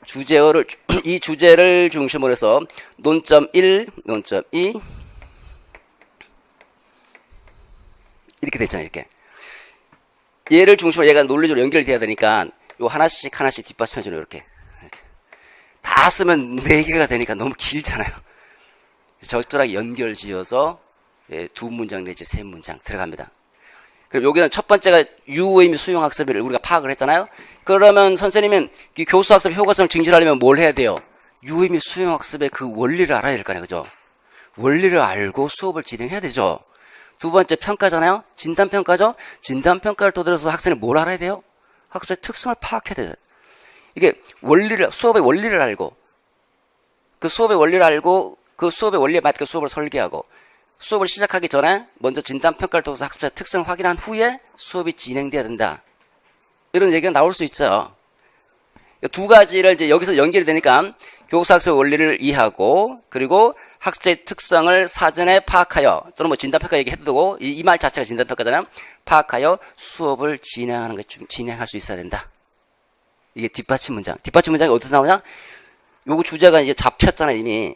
주제어를, 이 주제를 중심으로 해서 논점 1, 논점 2, 이렇게 됐잖아요, 이렇게. 얘를 중심으로 얘가 논리적으로 연결돼야 되니까 요 하나씩 하나씩 뒷받침해주는 이렇게. 다 쓰면 4개가 되니까 너무 길잖아요. 적절하게 연결 지어서 2문장 내지 3문장 들어갑니다. 그럼 여기는 첫 번째가 유의미 수용학습을 우리가 파악을 했잖아요. 그러면 선생님은 이 교수학습 효과성을 증진하려면 뭘 해야 돼요? 유의미 수용학습의 그 원리를 알아야 될 거 아니에요, 그죠? 원리를 알고 수업을 진행해야 되죠. 두 번째 평가잖아요. 진단평가죠. 진단평가를 토대로 해서 학생이 뭘 알아야 돼요? 학생의 특성을 파악해야 돼요. 이게 수업의 원리를 알고 그 수업의 원리를 알고 그 수업의 원리에 맞게 수업을 설계하고 수업을 시작하기 전에 먼저 진단평가를 통해서 학습자의 특성을 확인한 후에 수업이 진행돼야 된다. 이런 얘기가 나올 수 있죠. 두 가지를 이제 여기서 연결이 되니까 교수학습의 원리를 이해하고 그리고 학습자의 특성을 사전에 파악하여 또는 뭐 진단평가 얘기해도 되고 이 말 자체가 진단평가잖아요. 파악하여 수업을 진행할 수 있어야 된다. 이게 뒷받침 문장. 뒷받침 문장이 어디서 나오냐? 요거 주제가 이제 잡혔잖아요, 이미.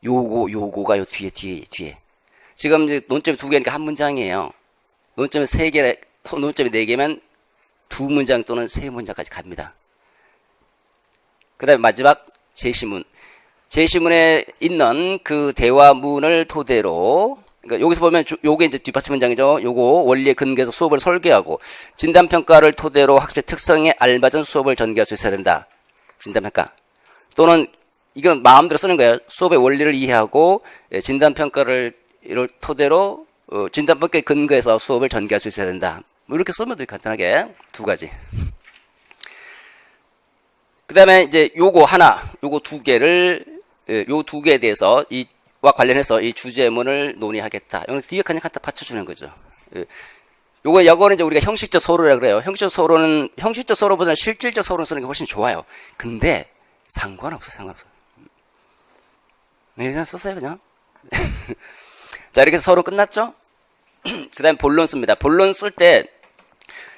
요거가 요 뒤에. 지금 이제 논점이 2개니까 한 문장이에요. 논점이 3개, 논점이 4개면 2문장 또는 3문장까지 갑니다. 그 다음에 마지막 제시문. 제시문에 있는 그 대화문을 토대로, 그러니까 여기서 보면 요게 이제 뒷받침 문장이죠. 요거 원리에 근거해서 수업을 설계하고 진단평가를 토대로 학습의 특성에 알맞은 수업을 전개할 수 있어야 된다. 진단평가. 또는 이건 마음대로 쓰는 거예요. 수업의 원리를 이해하고 진단평가를 토대로 진단평가에 근거해서 수업을 전개할 수 있어야 된다. 뭐 이렇게 쓰면 돼요. 간단하게 2가지. 그 다음에 이제 요거 2개를 요 2개에 대해서 이와 관련해서 이 주제문을 논의하겠다. 이건 뒤에 그냥 갖다 받쳐주는 거죠. 요거는 이제 우리가 형식적 서로라 그래요. 형식적 서로보다는 실질적 서로 쓰는 게 훨씬 좋아요. 근데 상관없어. 그냥 썼어요, 그냥. 자, 이렇게 해서 서로 끝났죠? 그 다음에 본론 씁니다. 본론 쓸 때,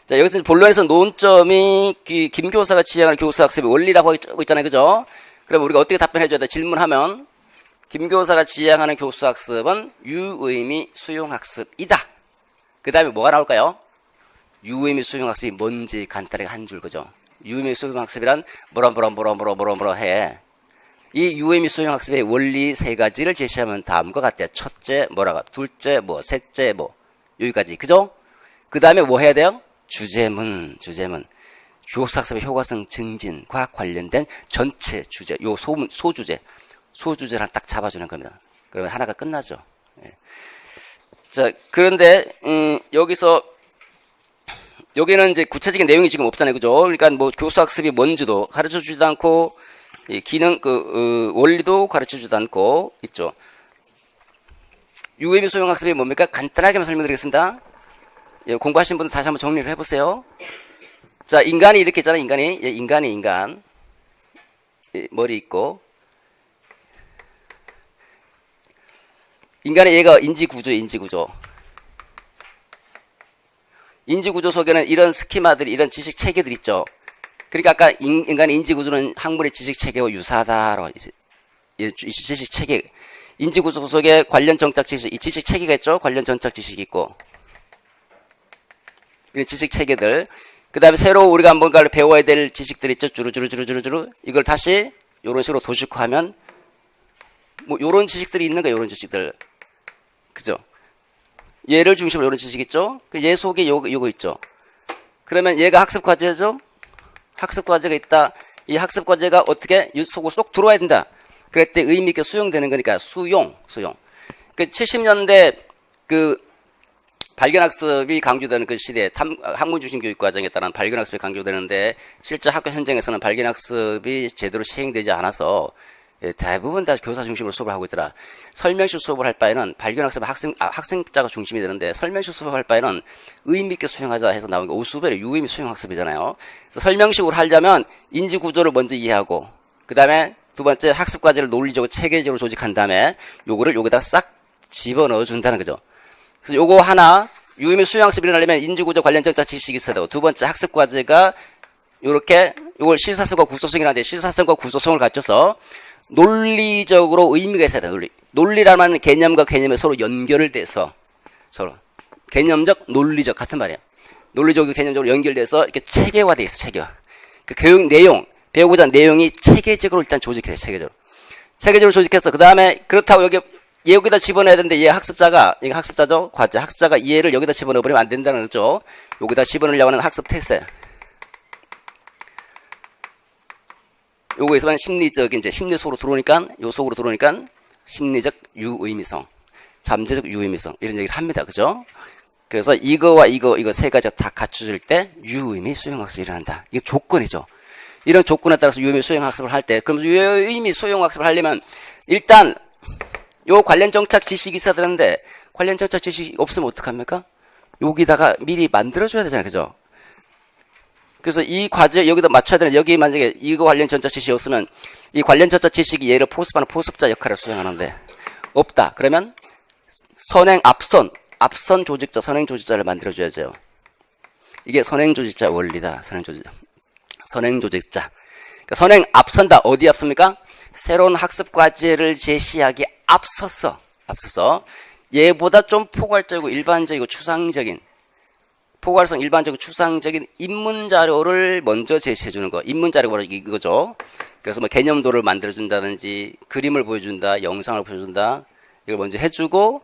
자, 여기서 본론에서 논점이 김 교사가 지향하는 교수학습의 원리라고 하고 있잖아요, 그죠? 그럼 우리가 어떻게 답변해줘야 돼? 질문하면, 김 교사가 지향하는 교수학습은 유의미 수용학습이다. 그 다음에 뭐가 나올까요? 유의미 수용학습이 뭔지 간단하게 한 줄, 그죠? 유의미 수용학습이란 뭐라 해. 이 유의미 수용학습의 원리 3가지를 제시하면 다음과 같아요. 첫째 뭐라고, 둘째 뭐, 셋째 뭐, 여기까지, 그죠? 그 다음에 뭐 해야 돼요? 주제문. 교수학습의 효과성 증진과 관련된 전체 주제, 요 소주제를 딱 잡아주는 겁니다. 그러면 하나가 끝나죠. 예. 자, 그런데 여기는 이제 구체적인 내용이 지금 없잖아요, 그죠? 그러니까 뭐 교수학습이 뭔지도 가르쳐 주지도 않고, 이 기능, 원리도 가르쳐 주지도 않고 있죠. 유의미 수용학습이 뭡니까? 간단하게만 설명드리겠습니다. 예, 공부하신 분들 다시 한번 정리를 해보세요. 자, 인간이 이렇게 있잖아요, 인간. 예, 머리 있고. 인간의 얘가 인지구조. 인지구조 속에는 이런 스키마들이, 이런 지식 체계들 있죠. 그러니까 아까 인간의 인지구조는 학문의 지식 체계와 유사하다로 이 지식 체계, 인지구조 속에 관련 정착 지식, 이 지식 체계가 있죠? 관련 정착 지식이 있고. 이런 지식 체계들. 그 다음에 새로 우리가 뭔가를 배워야 될 지식들 있죠? 주르주르. 이걸 다시 이런 식으로 도식화하면, 뭐, 요런 지식들이 있는 거예요, 요런 지식들. 그죠? 얘를 중심으로 이런 지식 있죠? 얘 속에 요거 있죠? 그러면 얘가 학습 과제죠? 학습 과제가 있다. 이 학습 과제가 어떻게 이 속으로 쏙 들어와야 된다. 그럴 때 의미있게 수용되는 거니까 수용. 그 70년대 그 발견학습이 강조되는 그 시대에 학문중심 교육 과정에 따른 발견학습이 강조되는데 실제 학교 현장에서는 발견학습이 제대로 시행되지 않아서 대부분 다 교사 중심으로 수업을 하고 있더라. 설명식 수업을 할 바에는 발견학습은 학생자가 중심이 되는데 설명식 수업을 할 바에는 의미있게 수용하자 해서 나온 게 오수벨의 유의미 수용학습이잖아요. 그래서 설명식으로 하려면 인지구조를 먼저 이해하고 그 다음에 두 번째 학습과제를 논리적으로 체계적으로 조직한 다음에 요거를 여기다 싹 집어넣어 준다는 거죠. 그래서 요거 하나 유의미 수용학습이 일어나려면 인지구조 관련 정착 지식이 있어야 되고 두 번째 학습과제가 요렇게 요걸 실사성과 구조성이라는데 실사성과 구조성을 갖춰서 논리적으로 의미가 있어야 돼. 논리라는 개념과 개념이 서로 연결을 돼서 서로 개념적, 논리적 같은 말이에요. 논리적으로 개념적으로 연결돼서 이렇게 체계화돼 있어. 체계화. 그 교육 내용 배우고자 하는 내용이 체계적으로 일단 조직해요. 체계적으로 조직해서 그 다음에 그렇다고 여기다 집어넣어야 되는데 얘 학습자가 이게 학습자죠. 과제 학습자가 얘를 여기다 집어넣어 버리면 안 된다는 거죠. 여기다 집어넣으려고 하는 학습 태세. 요거에서만 심리적인 이제 심리 속으로 들어오니까 요 속으로 들어오니까 심리적 유의미성, 잠재적 유의미성 이런 얘기를 합니다. 그죠? 그래서 이거와 이거 세 가지가 다 갖춰질 때 유의미 수용학습이 일어난다. 이게 조건이죠. 이런 조건에 따라서 유의미 수용학습을 할 때 그럼 유의미 수용학습을 하려면 일단 요 관련 정착 지식이 있어야 되는데 관련 정착 지식이 없으면 어떡합니까? 여기다가 미리 만들어줘야 되잖아요. 그죠? 그래서 이 과제 여기다 맞춰야 되는 여기 만약에 이거 관련 전자 지식이 없으면 이 관련 전자 지식이 얘를 포섭하는 포섭자 역할을 수행하는데 없다. 그러면 앞선 조직자, 선행 조직자를 만들어줘야죠. 이게 선행 조직자 원리다. 선행 조직자. 그러니까 선행 앞선다. 어디 앞섭니까? 새로운 학습 과제를 제시하기 앞서서 얘보다 좀 포괄적이고 일반적이고 추상적인 포괄성 일반적이고 추상적인 입문자료를 먼저 제시해주는 거. 입문자료가 바로 이거죠. 그래서 뭐 개념도를 만들어준다든지 그림을 보여준다, 영상을 보여준다. 이걸 먼저 해주고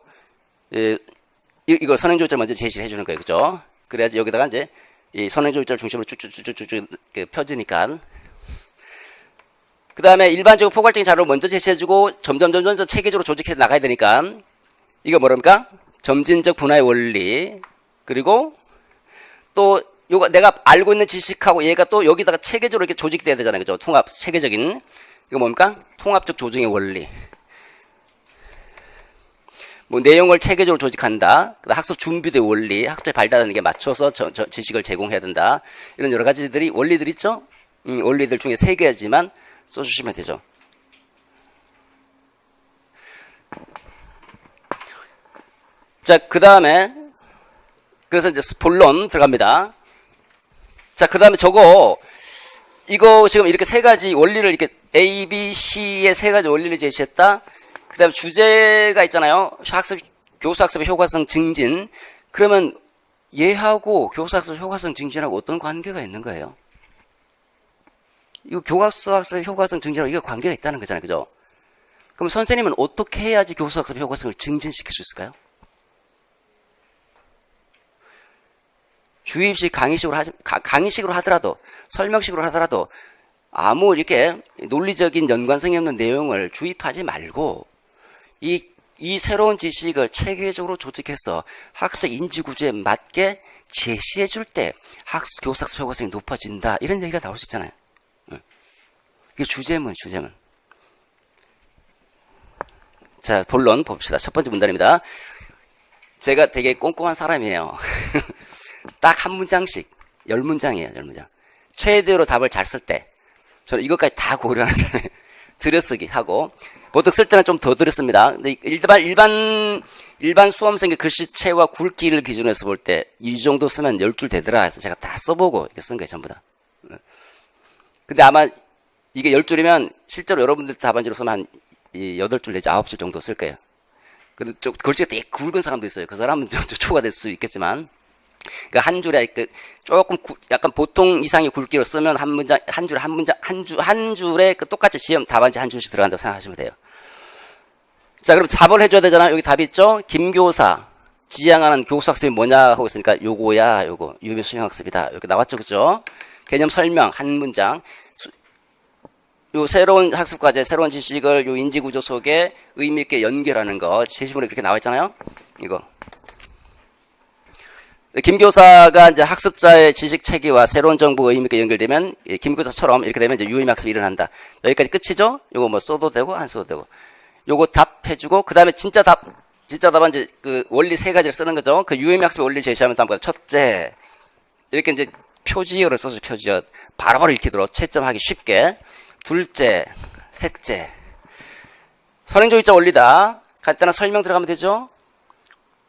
이걸 선행조직자를 먼저 제시해주는 거예요. 그죠? 그래야지 여기다가 이제 이 선행조직자를 중심으로 쭉쭉쭉쭉 펴지니까. 그 다음에 일반적으로 포괄적인 자료를 먼저 제시해주고 점점 체계적으로 조직해 나가야 되니까 이거 뭐랍니까? 점진적 분화의 원리 그리고 또 요거 내가 알고 있는 지식하고 얘가 또 여기다가 체계적으로 이렇게 조직돼야 되잖아요. 그죠? 체계적인 이거 뭡니까? 통합적 조정의 원리. 뭐 내용을 체계적으로 조직한다. 학습 준비대 원리, 학습에 발달하는 게 맞춰서 지식을 제공해야 된다. 이런 여러 가지들이 원리들 있죠? 원리들 중에 3개지만 써주시면 되죠. 자, 그 다음에 그래서 이제 본론 들어갑니다. 자, 그 다음에 이거 지금 이렇게 3가지 원리를 이렇게 A, B, C의 3가지 원리를 제시했다. 그 다음에 주제가 있잖아요. 교사학습의 효과성 증진. 그러면 얘하고 교사학습의 효과성 증진하고 어떤 관계가 있는 거예요? 이거 교사학습의 효과성 증진하고 이게 관계가 있다는 거잖아요. 그죠? 그럼 선생님은 어떻게 해야지 교사학습의 효과성을 증진시킬 수 있을까요? 주입식 강의식으로 하더라도 설명식으로 하더라도 아무 이렇게 논리적인 연관성이 없는 내용을 주입하지 말고 이 새로운 지식을 체계적으로 조직해서 학습적 인지구조에 맞게 제시해 줄 때 교사학습 효과성이 높아진다. 이런 얘기가 나올 수 있잖아요. 이게 주제문. 자, 본론 봅시다. 첫 번째 문단입니다. 제가 되게 꼼꼼한 사람이에요. 딱 한 문장씩 10문장이에요. 10문장. 최대로 답을 잘 쓸 때 저는 이것까지 다 고려하잖아요. 들여쓰기 하고 보통 쓸 때는 좀 더 들였습니다. 근데 일반 수험생의 글씨체와 굵기를 기준으로 해서 볼 때 이 정도 쓰면 10줄 되더라 해서 제가 다 써보고 이렇게 쓴 거예요. 전부 다. 근데 아마 이게 10줄이면 실제로 여러분들 답안지로 쓰면 한 이 8줄 내지 9줄 정도 쓸 거예요. 근데 좀 글씨가 되게 굵은 사람도 있어요. 그 사람은 좀 초가 될 수 있겠지만, 그 한 줄에 조금 약간 보통 이상의 굵기로 쓰면 한 문장, 한 줄에 한 문장, 한 줄에 똑같이 시험 답안지 한 줄씩 들어간다고 생각하시면 돼요. 자, 그럼 답을 해줘야 되잖아요. 여기 답이 있죠? 김교사 지향하는 교수학습이 뭐냐 하고 있으니까 요거야, 요거. 유미 수행학습이다. 이렇게 나왔죠, 그죠? 개념 설명, 한 문장. 요 새로운 학습과제, 새로운 지식을 요 인지구조 속에 의미있게 연결하는 거. 제시문에 그렇게 나와 있잖아요? 이거. 김 교사가 이제 학습자의 지식 체계와 새로운 정보가 의미있게 연결되면, 김 교사처럼 이렇게 되면 이제 유의미 학습이 일어난다. 여기까지 끝이죠? 요거 뭐 써도 되고, 안 써도 되고. 요거 답해주고, 그 다음에 진짜 답은 이제 그 원리 3가지를 쓰는 거죠. 그 유의미 학습의 원리를 제시하면 다음과 첫째, 이렇게 이제 표지어를 써서 표지어. 바로바로 읽히도록 채점하기 쉽게. 둘째, 셋째. 선행조기자 원리다. 간단한 설명 들어가면 되죠?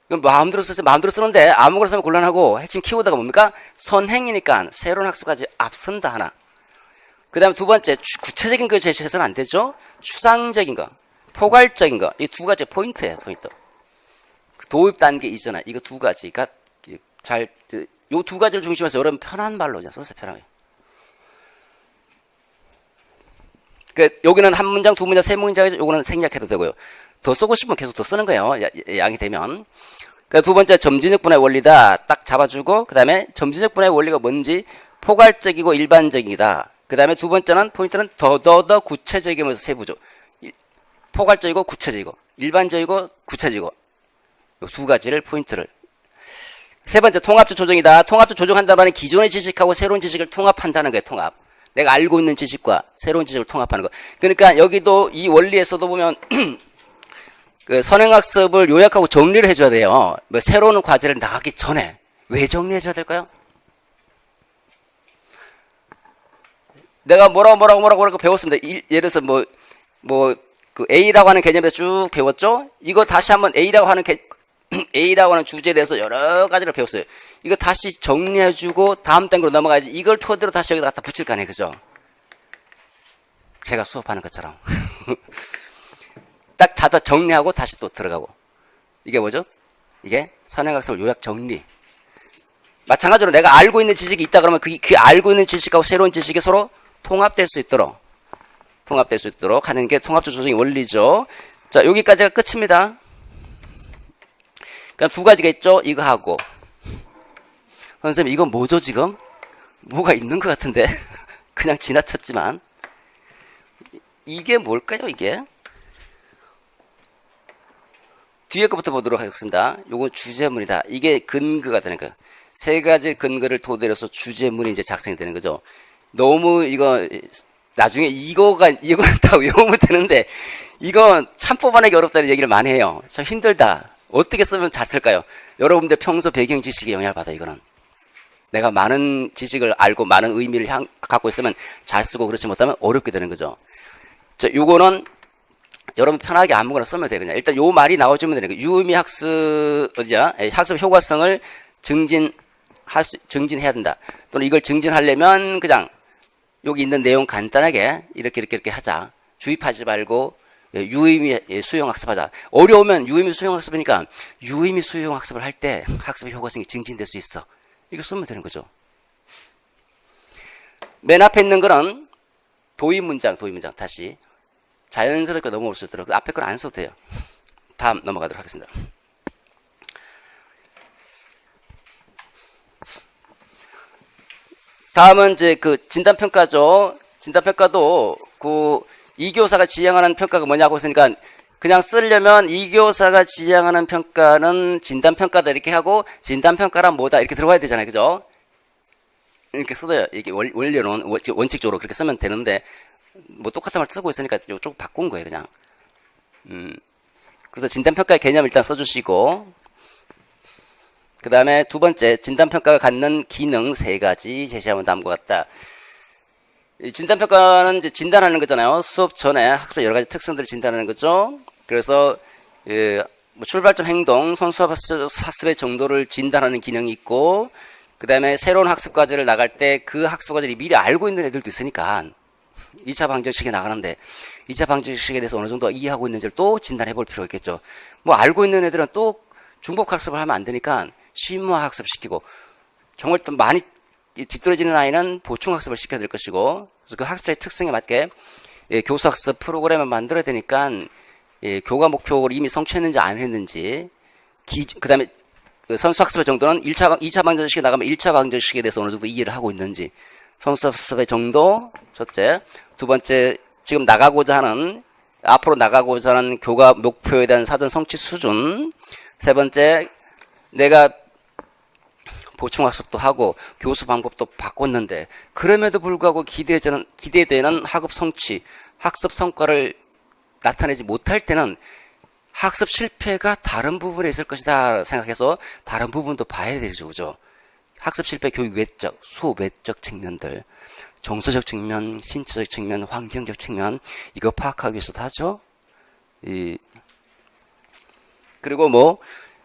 이건 마음대로 쓰세요. 마음대로 쓰는데 아무거나 쓰면 곤란하고 핵심 키워드가 뭡니까? 선행이니까 새로운 학습까지 앞선다 하나. 그 다음에 두 번째, 구체적인 걸 제시해서는 안 되죠? 추상적인 거, 포괄적인 거. 이 2가지 포인트예요, 포인트. 도입 단계 이전에 이거 2가지가 요 2가지를 중심으로 해서 여러분 편한 말로 그냥 썼어요, 편하게. 여기는 한 문장, 2문장, 3문장이죠. 요거는 생략해도 되고요. 더 쓰고 싶으면 계속 더 쓰는 거예요. 양이 되면. 두 번째, 점진적분의 원리다. 딱 잡아주고, 그 다음에 점진적분의 원리가 뭔지 포괄적이고 일반적이다. 그 다음에 두 번째는, 포인트는 더 구체적이면서 세부죠. 포괄적이고 구체적이고, 일반적이고 구체적이고. 요 2가지를 포인트를. 세 번째, 통합적 조정이다. 통합적 조정한다는 말은 기존의 지식하고 새로운 지식을 통합한다는 거예요, 통합. 내가 알고 있는 지식과 새로운 지식을 통합하는 거. 그러니까 여기도 이 원리에서도 보면 그 선행학습을 요약하고 정리를 해줘야 돼요. 뭐 새로운 과제를 나가기 전에. 왜 정리해줘야 될까요? 내가 뭐라고 배웠습니다. 예를 들어서 그 A라고 하는 개념에서 쭉 배웠죠? 이거 다시 한번 A라고 하는 주제에 대해서 여러 가지를 배웠어요. 이거 다시 정리해주고 다음 단계로 넘어가야지. 이걸 토대로 다시 여기다 갖다 붙일 거 아니에요, 그죠? 제가 수업하는 것처럼. 딱 잡아 정리하고 다시 또 들어가고. 이게 뭐죠? 이게 선행학습을 요약 정리. 마찬가지로 내가 알고 있는 지식이 있다 그러면 그 알고 있는 지식하고 새로운 지식이 서로 통합될 수 있도록 하는 게 통합적 조정의 원리죠. 자, 여기까지가 끝입니다. 그럼 2가지가 있죠? 이거 하고. 선생님, 이건 뭐죠, 지금? 뭐가 있는 것 같은데? 그냥 지나쳤지만. 이게 뭘까요, 이게? 뒤에 거부터 보도록 하겠습니다. 요건 주제문이다. 이게 근거가 되는 거예요. 3가지 근거를 토대로 해서 주제문이 이제 작성이 되는 거죠. 너무 나중에 이거 다 외우면 되는데, 이건 참 뽑아내기 어렵다는 얘기를 많이 해요. 참 힘들다. 어떻게 쓰면 잘 쓸까요? 여러분들 평소 배경 지식에 영향을 받아, 이거는. 내가 많은 지식을 알고 많은 의미를 갖고 있으면 잘 쓰고 그렇지 못하면 어렵게 되는 거죠. 자, 요거는 여러분 편하게 아무거나 쓰면 돼요. 그냥 일단 요 말이 나와주면 되는 거예요. 유의미 학습 효과성을 증진해야 된다. 또는 이걸 증진하려면 그냥 여기 있는 내용 간단하게 이렇게 하자. 주입하지 말고 유의미 수용학습하자. 어려우면 유의미 수용학습이니까 유의미 수용학습을 할 때 학습의 효과성이 증진될 수 있어. 이거 쓰면 되는 거죠. 맨 앞에 있는 거는 도입 문장 다시 자연스럽게 넘어올 수 있도록 앞에 건 안 써도 돼요. 다음 넘어가도록 하겠습니다. 다음은 이제 그 진단평가죠. 진단평가도 이 교사가 지향하는 평가가 뭐냐고 했으니까 그냥 쓰려면 이 교사가 지향하는 평가는 진단평가다 이렇게 하고 진단평가란 뭐다 이렇게 들어가야 되잖아요. 그죠? 이렇게 써요. 이게 원리로는 원칙적으로 그렇게 쓰면 되는데 뭐 똑같은 말 쓰고 있으니까 조금 바꾼 거예요. 그냥. 그래서 진단평가의 개념 일단 써주시고 그 다음에 두 번째 진단평가가 갖는 기능 3가지 제시하면 다음과 같다. 이 진단평가는 이제 진단하는 거잖아요. 수업 전에 학습 여러 가지 특성들을 진단하는 거죠. 그래서 출발점 행동, 선수 학습의 정도를 진단하는 기능이 있고 그 다음에 새로운 학습 과제를 나갈 때 그 학습 과제를 미리 알고 있는 애들도 있으니까 2차 방정식에 나가는데 2차 방정식에 대해서 어느 정도 이해하고 있는지를 또 진단해 볼 필요가 있겠죠. 뭐 알고 있는 애들은 또 중복학습을 하면 안 되니까 심화학습 시키고, 정말 좀 많이 뒤떨어지는 아이는 보충학습을 시켜야 될 것이고, 그래서 그 학습자의 특성에 맞게 교수학습 프로그램을 만들어야 되니까 교과 목표를 이미 성취했는지 안 했는지, 그 다음에 선수학습의 정도는 2차 방정식에 나가면 1차 방정식에 대해서 어느 정도 이해를 하고 있는지, 선수학습의 정도, 첫째. 두 번째, 지금 앞으로 나가고자 하는 교과 목표에 대한 사전 성취 수준. 세 번째, 내가 보충학습도 하고 교수 방법도 바꿨는데 그럼에도 불구하고 기대되는 학업 성취, 학습 성과를 나타내지 못할 때는 학습 실패가 다른 부분에 있을 것이다 생각해서 다른 부분도 봐야 되죠. 그죠? 학습 실패 교육 외적, 수업 외적 측면들, 정서적 측면, 신체적 측면, 환경적 측면, 이거 파악하기 위해서도 하죠. 그리고 뭐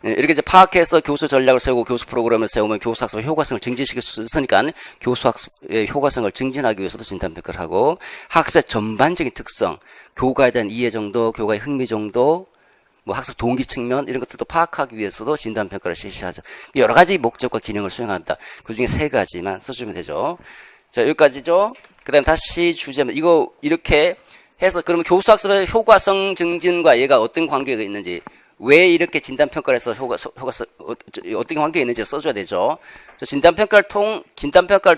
이렇게 이제 파악해서 교수 전략을 세우고 교수 프로그램을 세우면 교수 학습의 효과성을 증진시킬 수 있으니까 교수 학습의 효과성을 증진하기 위해서도 진단평가를 하고, 학습의 전반적인 특성, 교과에 대한 이해 정도, 교과의 흥미 정도, 뭐 학습 동기 측면 이런 것들도 파악하기 위해서도 진단평가를 실시하죠. 여러 가지 목적과 기능을 수행한다. 그 중에 3가지만 써주면 되죠. 자, 여기까지죠. 그 다음에 다시 주제면 이거 이렇게 해서 그러면 교수 학습의 효과성 증진과 얘가 어떤 관계가 있는지, 왜 이렇게 진단평가를 해서 어떤 관계가 있는지 써줘야 되죠. 진단평가를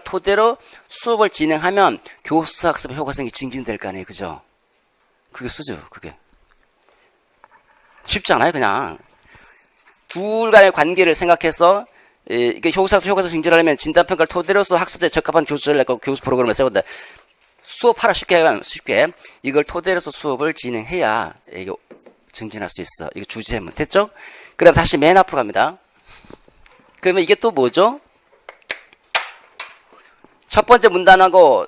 토대로 수업을 진행하면 교수 학습의 효과성이 증진될 거 아니에요. 그죠? 그게 쓰죠. 그게. 쉽지 않아요. 그냥. 둘 간의 관계를 생각해서 이게 교수 학습 효과성 증진하려면 진단평가를 토대로서 학습에 적합한 교수 전략과 교수 프로그램을 세운다. 수업하라 쉽게 이걸 토대로서 수업을 진행해야 이게 증진할 수 있어. 이거 주제문 됐죠? 그 다음 다시 맨 앞으로 갑니다. 그러면 이게 또 뭐죠? 첫 번째 문단과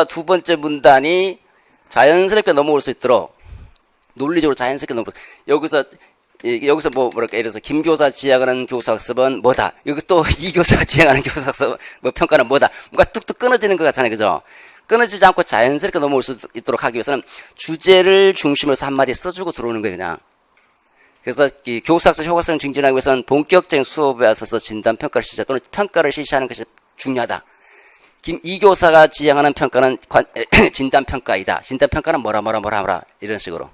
두 번째 문단이 자연스럽게 넘어올 수 있도록, 논리적으로 자연스럽게 넘어올 수 있도록, 여기서 뭐랄까, 예를 들어서 김교사 지향하는 교수학습은 뭐다. 여기 또 이교사가 지향하는 교수학습 평가는 뭐다. 뭔가 뚝뚝 끊어지는 것 같잖아요. 그죠? 끊어지지 않고 자연스럽게 넘어올 수 있도록 하기 위해서는 주제를 중심으로 해서 한마디 써주고 들어오는 거예요. 그냥. 그래서 이 교수학습 효과성 증진하기 위해서는 본격적인 수업에 와서 진단평가를 실시하고 또는 평가를 실시하는 것이 중요하다. 이 교사가 지향하는 평가는 진단평가이다. 진단평가는 뭐라 이런 식으로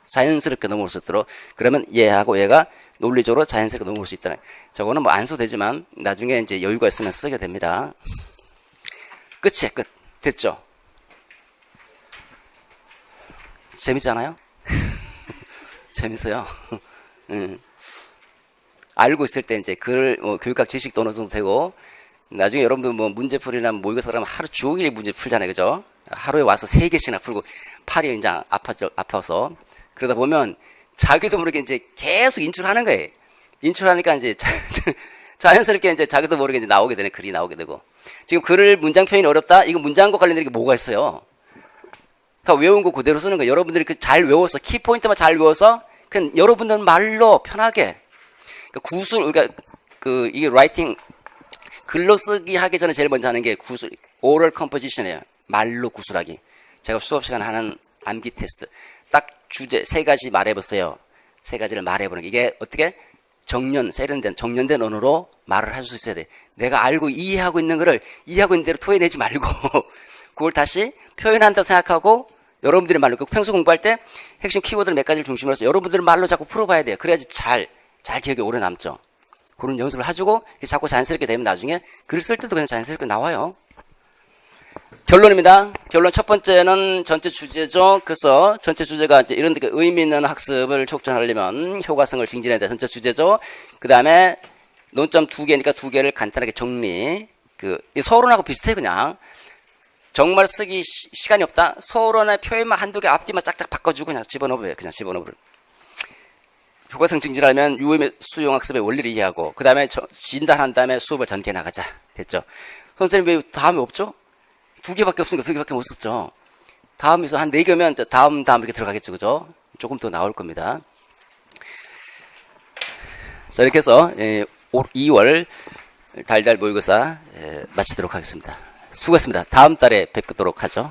자연스럽게 넘어올 수 있도록, 그러면 얘하고 얘가 논리적으로 자연스럽게 넘어올 수 있다는. 저거는 뭐 안 써도 되지만 나중에 이제 여유가 있으면 쓰게 됩니다. 끝이에요. 끝. 됐죠? 재밌잖아요? 재밌어요. 알고 있을 때 이제 교육학 지식도 어느 정도 되고, 나중에 여러분들 뭐 문제풀이나 모의고사 하면 하루 종일 문제 풀잖아요. 그죠? 하루에 와서 3개씩이나 풀고 팔이 이제 아파서 그러다 보면 자기도 모르게 이제 계속 인출하는 거예요. 인출하니까 이제 자연스럽게 이제 자기도 모르게 이제 나오게 되네. 글이 나오게 되고. 지금 글을 문장 표현이 어렵다? 이거 문장과 관련된 게 뭐가 있어요? 다 외운 거 그대로 쓰는 거예요. 여러분들이 잘 외워서, 키포인트만 잘 외워서, 그냥 여러분들 말로 편하게. 그러니까 이게 라이팅, 글로 쓰기 하기 전에 제일 먼저 하는 게 오럴 컴포지션이에요. 말로 구술하기. 제가 수업 시간에 하는 암기 테스트. 딱 주제 3가지 말해보세요. 3가지를 말해보는 게, 이게 어떻게? 세련된, 정련된 언어로 말을 할 수 있어야 돼. 내가 알고 이해하고 있는 거를 이해하고 있는 대로 토해내지 말고, 그걸 다시 표현한다고 생각하고, 여러분들의 말로, 평소 공부할 때 핵심 키워드를 몇 가지를 중심으로 해서 여러분들의 말로 자꾸 풀어봐야 돼요. 그래야지 잘 기억에 오래 남죠. 그런 연습을 해주고, 자꾸 자연스럽게 되면 나중에 글 쓸 때도 그냥 자연스럽게 나와요. 결론입니다. 결론 첫 번째는 전체 주제죠. 그래서 전체 주제가 이제 이런 데 의미 있는 학습을 촉진하려면 효과성을 증진해야 돼. 전체 주제죠. 그 다음에 논점 2개니까 2개를 간단하게 정리. 서론하고 비슷해, 그냥. 정말 쓰기 시간이 없다? 서론의 표현만 한두 개 앞뒤만 짝짝 바꿔주고 그냥 집어넣어버려요. 효과성 증진하려면 유의 수용학습의 원리를 이해하고, 그 다음에 진단한 다음에 수업을 전개 나가자. 됐죠? 선생님 왜 다음이 없죠? 2개밖에 없으니까 2개밖에 못 썼죠. 다음에서 한 4개면 다음 이렇게 들어가겠죠. 그죠? 조금 더 나올 겁니다. 자, 이렇게 해서 2월 달달 모의고사 마치도록 하겠습니다. 수고했습니다. 다음 달에 뵙도록 하죠.